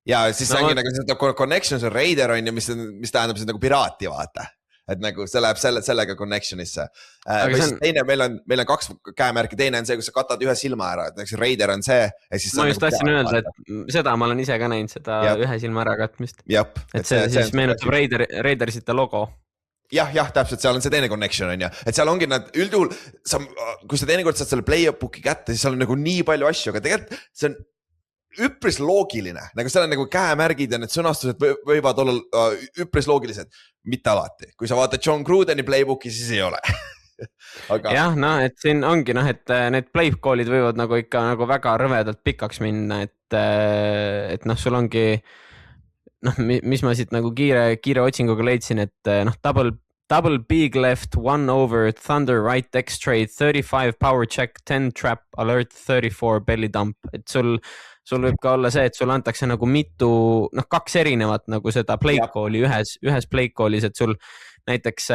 Ja siis ongi nagu connections on Raider on ja mis tähendab siis nagu piraati vaata. Et nagu see läheb sellega connectionisse. Teine, meil on 2 käemärki, teine on see, kus sa katad ühe silma ära, et Raider on see. Ma just tahtsin öelda, et seda ma olen ise ka näinud, seda ühe silma ära katmist. Et see siis meenutab Raidersite logo. Jah, täpselt, seal on see teine connection on ja, et seal ongi nad üldjuhul, kui sa teinekord saad selle play-up-booki kätte, siis seal on nagu nii palju asju, aga tegelikult see on üpris loogiline, nagu seal on nagu käemärgid ja need sõnastused võivad olla üpris loogilised, mitte alati. Kui sa vaatad John Grudeni playbooki, siis ei ole. Aga... Jah, no, et siin ongi, noh, et need playcall'id võivad nagu ikka nagu väga rõvedalt pikaks minna, et noh, sul ongi, noh, mis ma siit nagu kiire otsinguga leidsin, et noh, double big left, 1 over, thunder right X-trade, 35 power check, 10 trap, alert, 34 belly dump, et sul võib ka olla see, et sul antakse nagu mitu, noh, 2 erinevat nagu seda play call'i ühes play call'is, et sul näiteks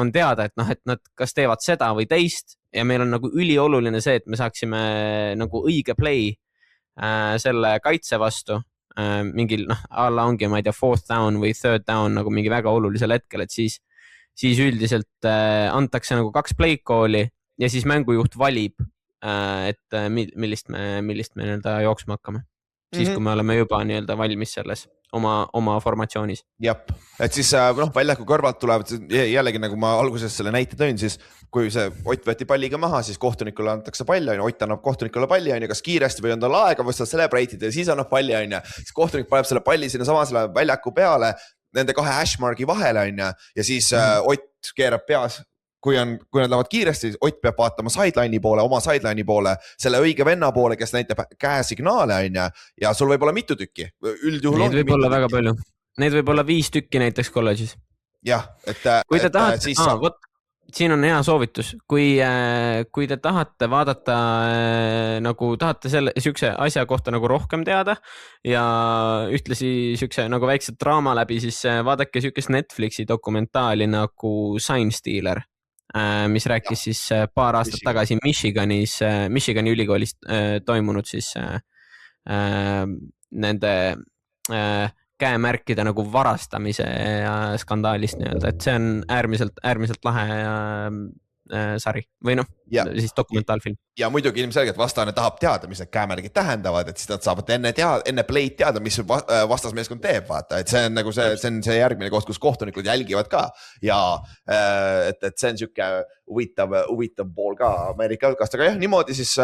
on teada, et noh, et nad kas teevad seda või teist ja meil on nagu ülioluline see, et me saaksime nagu õige play selle kaitse vastu mingil, noh, alla ongi, ma ei tea, 4th down või 3rd down nagu mingi väga olulisel hetkel, et siis üldiselt antakse nagu 2 play call'i ja siis mängujuht valib, et millist me nii-öelda jooksma hakkame. Siis, kui me oleme juba nii-öelda valmis selles oma formatsioonis. Jep, et siis noh, väljaku kõrvalt tulevad jällegi, nagu ma alguses selle näite tõin, siis kui see Ott võeti palliga maha, siis kohtunikule antakse palli, Ott annab kohtunikule palli, kas kiiresti või on tal aega või sa celebrate'id ja siis annab palli, siis kohtunik paneb selle palli sinna sama selle väljaku peale, nende kahe hashmarki vahele on ja siis Ott keerab peas, kui nad lähevad kiiresti, Ott peab vaatama sideline'i poole, oma sideline'i poole, selle õige venna poole, kes näitab käesignaale on ja sul võib olla mitu tükki. Üldjuhul neid võib olla väga palju. Neid võib olla 5 tükki näiteks kolledžis. Jah, kui te tahate, siin on hea soovitus, kui te tahate vaadata nagu tahate siukse asja kohta nagu rohkem teada ja ühtlasi siukse nagu väikse draama läbi, siis vaadake siukest Netflixi dokumentaali nagu Sign Stealer, mis rääkis siis paar aastat tagasi Michigani ülikoolis toimunud siis nende käemärkide nagu varastamise skandaalist nii-öelda, et see on äärmiselt lahe sari või siis dokumentaalfilm. Ja muidugi ilmselgelt vastane tahab teada, mis need käemärgid tähendavad, et siis nad saavad enne play'd teada, mis vastasmeeskond teeb, vaata, et see on nagu see on see järgmine koht, kus kohtunikud jälgivad ka ja et see on siuke huvitav pool ka Ameerika jalgast, aga jah, niimoodi siis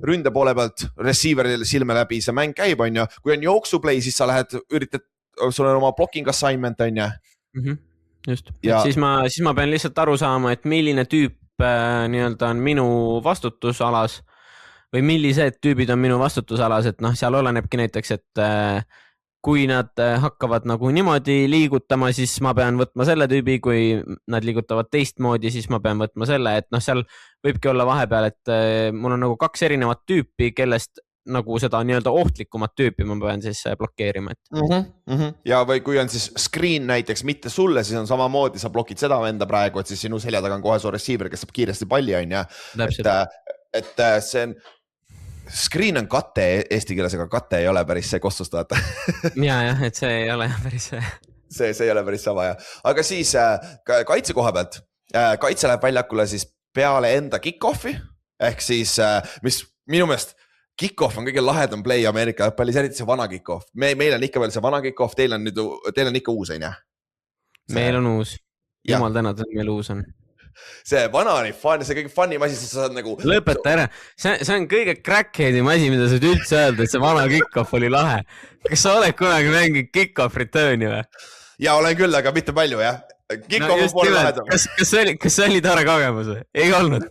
ründe poole pealt receiver'il silme läbi see mäng käib, on ju, kui on jooksuplay, siis sa üritad, sul on oma blocking assignment, on ju. Just, siis ma pean lihtsalt aru saama, et milline tüüp nii-öelda on minu vastutusalas või millised tüübid on minu vastutusalas, et seal olenebki näiteks, et kui nad hakkavad nagu niimoodi liigutama, siis ma pean võtma selle tüübi, kui nad liigutavad teistmoodi, siis ma pean võtma selle, et seal võibki olla vahepeal, et mul on nagu 2 erinevat tüüpi, kellest nagu seda nii-öelda ohtlikumat tüüpi ma pean siis blokeerima. Ja või kui on siis screen näiteks mitte sulle, siis on samamoodi, sa blokid seda venda praegu, et siis sinu selja taga on kohe su receiver, kes saab kiiresti palli, on ja. Et see on, screen on kate eesti keeles, aga kate ei ole päris see kostust vaata. jah, et see ei ole päris see ei ole päris sama, jah. Aga siis kaitse koha pealt, kaitse läheb väljakule siis peale enda kick-offi, ehk siis, mis minu meelest kick-off on kõige lahedam play Ameerika jalgpallis, eriti see vana kick-off. Meil on ikka veel see vana kick-off, teil on ikka uus, on jah? Meil on uus. Jumal tänatud, meil uus on. See vana oli fun, see kõige funnim asi, sa saad nagu... Lõpeta ära. See on kõige crackheadim asi, mida sa üldse öelda, et see vana kick-off oli lahe. Kas sa oled kunagi mänginud kick-off return'i või? Ja olen küll, aga mitte palju, jah. Kick-off on lahedam. Kas see oli tore kogemus või? Ei olnud.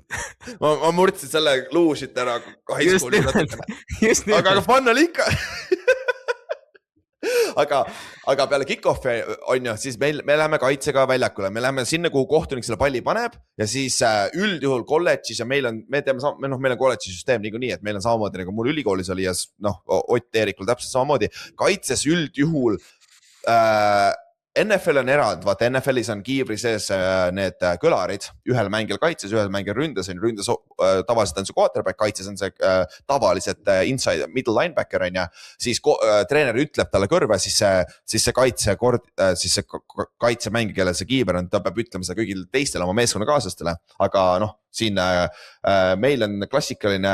ma murdsin selle luusit ära highschool'i natukene. Aga fun oli ikka. aga peale kick-offi on ju, siis me läheme kaitsega väljakule, me läheme sinna, kuhu kohtunik selle palli paneb ja siis üldjuhul kolledžis ja meil on kolledži süsteem niikuinii, et meil on samamoodi nagu mul ülikoolis oli ja Ott Eerikul täpselt samamoodi. Kaitses üldjuhul NFL on erand, vaata NFL-is on kiivri sees need kõlarid, ühel mängil kaitses, ühel mängil ründes, tavaliselt on see quarterback, kaitses on see tavaliselt inside, middle linebacker on ja siis treener ütleb talle kõrve, siis see kaitsemängija, kellel see kiiver on, ta peab ütlema seda kõigile teistele oma meeskonnakaaslastele, aga siin meil on klassikaline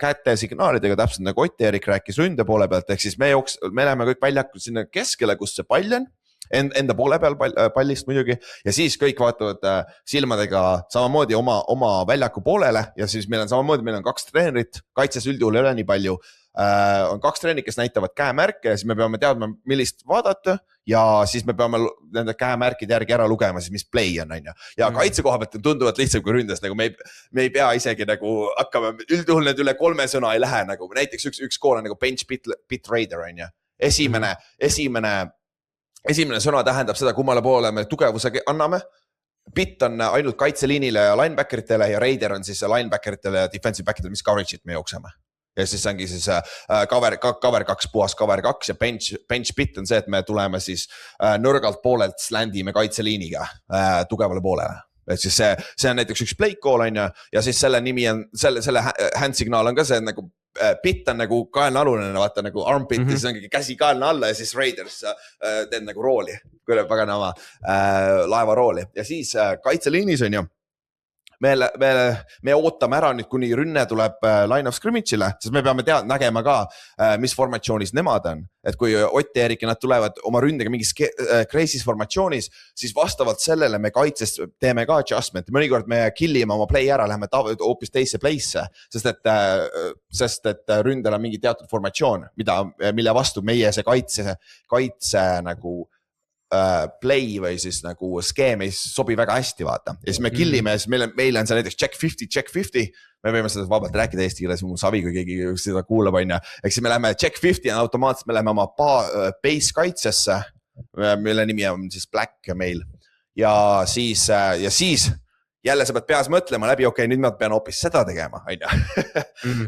käte signaalidega täpselt nagu Ott Eerik rääkis ründe poole pealt, ehk siis me läheme kõik väljakul sinna keskele, kus see pall on, enda poole peal pallist muidugi ja siis kõik vaatavad silmadega samamoodi oma väljaku poolele ja siis meil on 2 treenerit, kaitses üldjuhul ei ole nii palju, on 2 treenerit, kes näitavad käemärke ja siis me peame teadma, millist vaadata ja siis me peame nende käemärkide järgi ära lugema, siis mis play on ja kaitse koha pealt tunduvad lihtsalt kui ründes, nagu me ei pea isegi nagu hakkama, üldjuhul need üle 3 sõna ei lähe, nagu näiteks üks kool on nagu bench pit raider on ja esimene sõna tähendab seda, kummale poole me tugevuse anname. Bit on ainult kaitseliinile ja linebackeritele ja raider on siis linebackeritele ja defensive backidele, mis coverage'it me jookseme. Ja siis ongi siis cover 2, puhas cover 2 ja bench bit on see, et me tuleme siis nõrgalt poolelt slandime kaitseliiniga tugevale poolele. Et siis see on näiteks üks play call on ja siis selle nimi on, selle hand signaal on ka see nagu bit on nagu kaelnaaluline, vaata nagu armpit ja siis ongi käsi kaelna alla ja siis raiders teed nagu rooli, paganama laeva rooli ja siis kaitseliinis on ju. Me ootame ära nüüd, kuni rünne tuleb line of scrimmage'ile, sest me peame nägema ka, mis formatsioonis nemad on. Et kui Ott ja Erik ja nad tulevad oma ründega mingis crazy's formatsioonis, siis vastavalt sellele me kaitses teeme ka adjustment. Mõnikord me killime oma play ära, läheme hoopis teisse play'sse, sest et ründel on mingi teatud formatsioon, mille vastu meie see kaitse nagu play või siis nagu skeem ei sobi väga hästi, vaata. Ja siis me killime, siis meil on see näiteks check 50, me võime seda vabalt rääkida eesti keeles, mul savi, kui keegi seda kuulab, on ja. Eks siis me läheme check 50 ja automaatselt me läheme oma base kaitsesse, mille nimi on siis Black meil. Ja siis jälle sa pead peas mõtlema läbi, okei, nüüd ma pean hoopis seda tegema, on ju.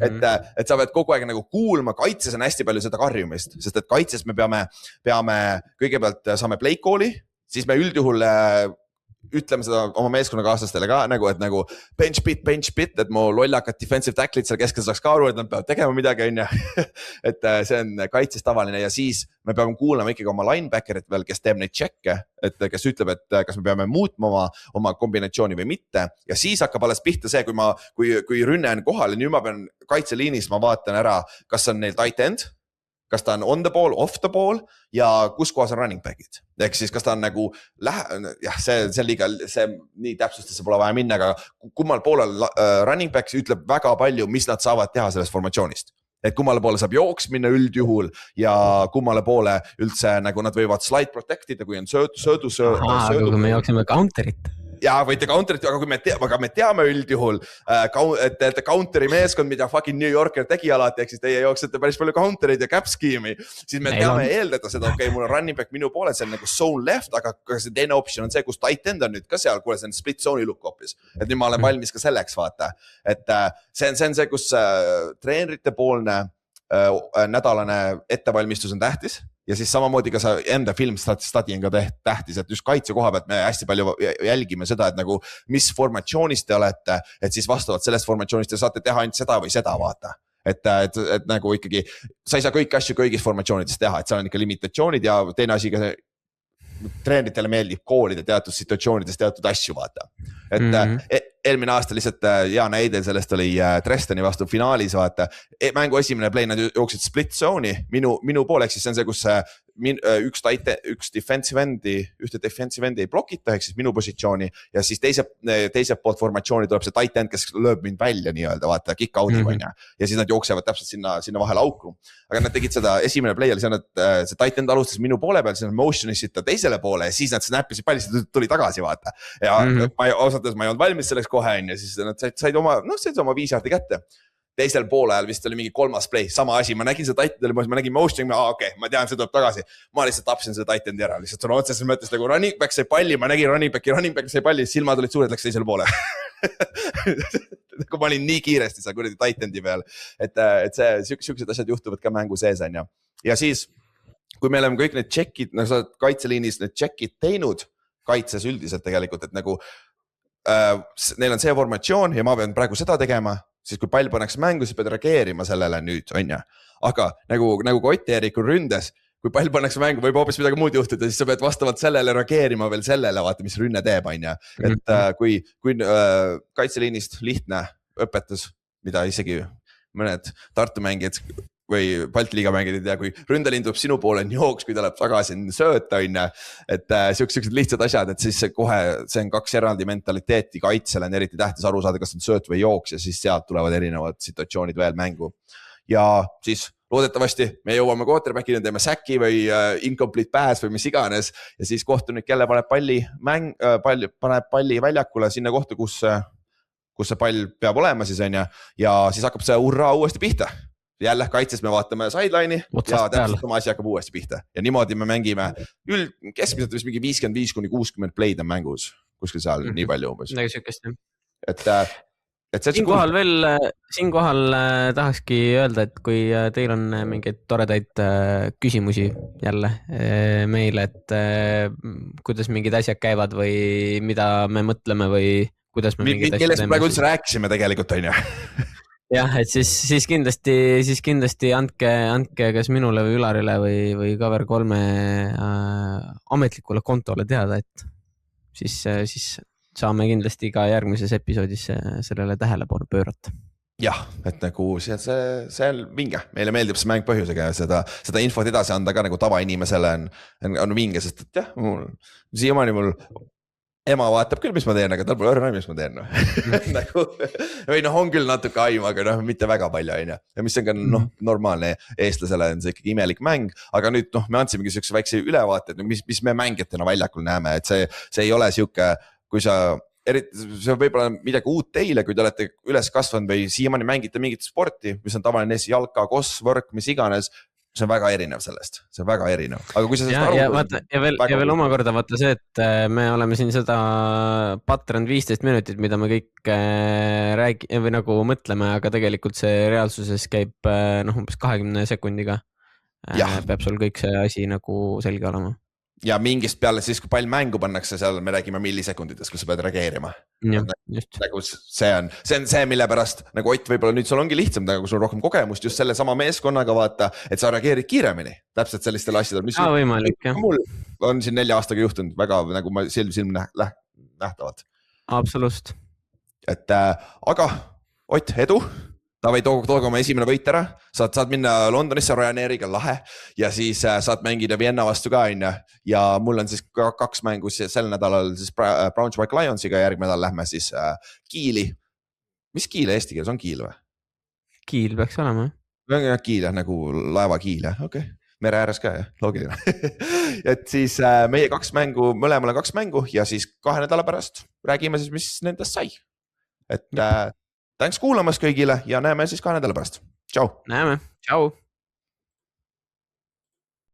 Et sa pead kogu aeg nagu kuulma, kaitses on hästi palju seda karjumist, sest et kaitses me peame kõigepealt saame play call'i, siis me üldjuhul ütleme seda oma meeskonnakaaslastele ka nagu, et nagu bench bit, et mu lollakad defensive tackle'id seal keskel saaks ka aru, et nad peavad tegema midagi, on ju. Et see on kaitses tavaline ja siis me peame kuulama ikkagi oma linebackerit veel, kes teeb neid tšekke, et kes ütleb, et kas me peame muutma oma kombinatsiooni või mitte. Ja siis hakkab alles pihta see, kui rünne on kohal ja nüüd ma pean kaitseliinis, ma vaatan ära, kas on neil tight end, kas ta on on the ball, off the ball ja kus kohas on running back'id. Ehk siis kas ta on nagu, see liiga, see nii täpsustesse pole vaja minna, aga kummal poolel running backs ütleb väga palju, mis nad saavad teha sellest formatsioonist. Et kummale poole saab jooks minna üldjuhul ja kummale poole üldse nagu nad võivad slide protect'ida, kui on söödu. Aga kui me jooksime counterit. Ja võite counterit, aga kui me teame üldjuhul, et counteri meeskond, mida fucking New Yorker tegi alati, ehk siis teie jooksete päris palju counterid ja cap scheme'i, siis me teame eeldada seda, okei, mul on running back minu poole, see on nagu zone left, aga see teine option on see, kus tight end on nüüd ka seal, kuule see on split zone'i look hoopis. Et nüüd ma olen valmis ka selleks, vaata. Et see on see, kus treenerite poolne nädalane ettevalmistus on tähtis. Ja siis samamoodi ka sa enda film study on ka tähtis, et just kaitse koha pealt me hästi palju jälgime seda, et nagu mis formatsioonist te olete, et siis vastavalt sellest formatsioonist te saate teha ainult seda või seda, vaata. Et nagu ikkagi, sa ei saa kõiki asju kõigis formatsioonides teha, et seal on ikka limitatsioonid ja teine asi ka treeneritele meeldib koolida teatud situatsioonides teatud asju, vaata. Et eelmine aasta lihtsalt hea näide sellest oli Dresdeni vastu finaalis, vaata. Mängu esimene play, nad jooksid split zone'i minu pooleks, siis see on see, kus üks defensive endi ei blokita, ehk siis minu positsiooni ja siis teise poolt formatsiooni tuleb see tight end, kes lööb mind välja nii-öelda, vaata, kick out'i võina. Ja siis nad jooksevad täpselt sinna vahele auku. Aga nad tegid seda esimene play, see tight end alustas minu poole peal, siis nad motion'isid ta teisele poole ja siis nad snappisid palli, siis tuli tagasi, vaata. Ja ausalt, ma ei olnud valmis selleks kohe, ja siis nad said oma 5 jaardi kätte. Teisel poole ajal vist oli mingi 3. play, sama asi, ma nägin seda tight end'i, ma nägin motion'i, okei, ma tean, see tuleb tagasi. Ma lihtsalt tapsin seda tight end'i ära, lihtsalt sõna otseses mõttes nagu running back sai palli, ma nägin running back sai palli, silmad olid suured, läks teisele poole. Kui ma olin nii kiiresti seal kuradi tight end'i peal, et siuksed asjad juhtuvad ka mängu sees, on ju. Ja siis, kui me oleme kõik need check'id, nagu sa kaitseliinis need check'id teinud, kaitses üldiselt tegelikult, et nagu neil on see formatsioon ja ma pean praegu seda tegema, siis kui pall pannakse mängu, siis pead reageerima sellele nüüd, on ju. Aga nagu Ott-Eerikul ründes, kui pall pannakse mängu, võib hoopis midagi muud juhtuda, siis sa pead vastavalt sellele reageerima veel sellele, vaata, mis rünne teeb, on ju. Et kui kaitseliinist lihtne õpetus, mida isegi mõned Tartu mängijad või Balti liiga mängid ei tea, kui ründeliin tuleb sinu poole on jooks, kui ta läheb tagasi sööta, on ju. Et siuksed lihtsad asjad, et siis kohe see on 2 eraldi mentaliteeti kaitsele on eriti tähtis aru saada, kas on sööt või jooks ja siis sealt tulevad erinevad situatsioonid veel mängu. Ja siis loodetavasti me jõuame quarterback'ini, teeme säki või incomplete pass või mis iganes ja siis kohtunik jälle paneb palli väljakule sinna kohta, kus see pall peab olema siis, on ju. Ja siis hakkab see hurraa uuesti pihta. Jälle kaitses me vaatame sideline'i ja täpselt oma asi hakkab uuesti pihta. Ja niimoodi me mängime keskmiselt vist mingi 55-60 play'd on mängus, kuskil seal nii palju umbes. Nagu sükest, et siinkohal tahakski öelda, et kui teil on mingeid toredaid küsimusi jälle meile, et kuidas mingid asjad käivad või mida me mõtleme või kuidas me mingid asjad teeme. Millest me praegu üldse rääkisime tegelikult, on ju. Jah, et siis kindlasti andke kas minule või Ülarile või Cover3 ametlikule kontole teada, et siis saame kindlasti ka järgmises episoodis sellele tähelepanu pöörata. Jah, et nagu see on vinge, meile meeldib see mäng põhjusega ja seda infot edasi anda ka nagu tavainimesele on vinge, sest et jah, siiamaani mul ema vaatab küll, mis ma teen, aga tal pole õrna, mis ma teen no. Nagu, või noh, on küll natuke aim, aga noh, mitte väga palju on ju. Ja mis on ka noh, normaalne eestlasele on see ikkagi imelik mäng, aga nüüd noh, me andsimegi siukse väikse ülevaate, et mis me mängijatena väljakul näeme, et see ei ole siuke, kui sa eriti, see on võib-olla midagi uut teile, kui te olete üles kasvanud või siiamaani mängite mingit sporti, mis on tavaline jalka, koss, võrk, mis iganes. See on väga erinev sellest, see on väga erinev, aga kui sa ja veel omakorda vaata see, et me oleme siin seda patrand 15 minutit, mida me kõik või nagu mõtleme, aga tegelikult see reaalsuses käib noh, umbes 20 sekundiga. Peab sul kõik see asi nagu selge olema. Ja mingist peale siis, kui pall mängu pannakse, seal me räägime millisekundidest, kui sa pead reageerima. Nagu see on see, mille pärast nagu Ott, võib-olla nüüd sul ongi lihtsam, kui sul on rohkem kogemust just selle sama meeskonnaga vaata, et sa reageerid kiiremini täpselt sellistele asjadele, mis võimalik, jah. Mul on siin 4 aastaga juhtunud väga nagu ma silm nähtavalt. Absoluutselt. Et aga Ott, edu. Tavai tooga oma esimene võit ära, saad minna Londonisse Ryanairiga lahe ja siis saad mängida Vienna vastu ka on ja mul on siis 2 mängus sel nädalal siis Braunschweig Lionsiga ja järgmine nädal lähme siis Kiili. Mis Kiil eesti keeles on Kiil või? Kiil peaks olema. Kiil nagu laeva Kiil, jah, okei. Mere ääres ka, jah, loogiline. Et siis meie 2 mängu, mõlemale 2 mängu ja siis 2 nädala pärast räägime siis, mis nendest sai. Et tänks kuulamast kõigile ja näeme siis 2 nädala pärast. Tšau. Näeme. Tšau.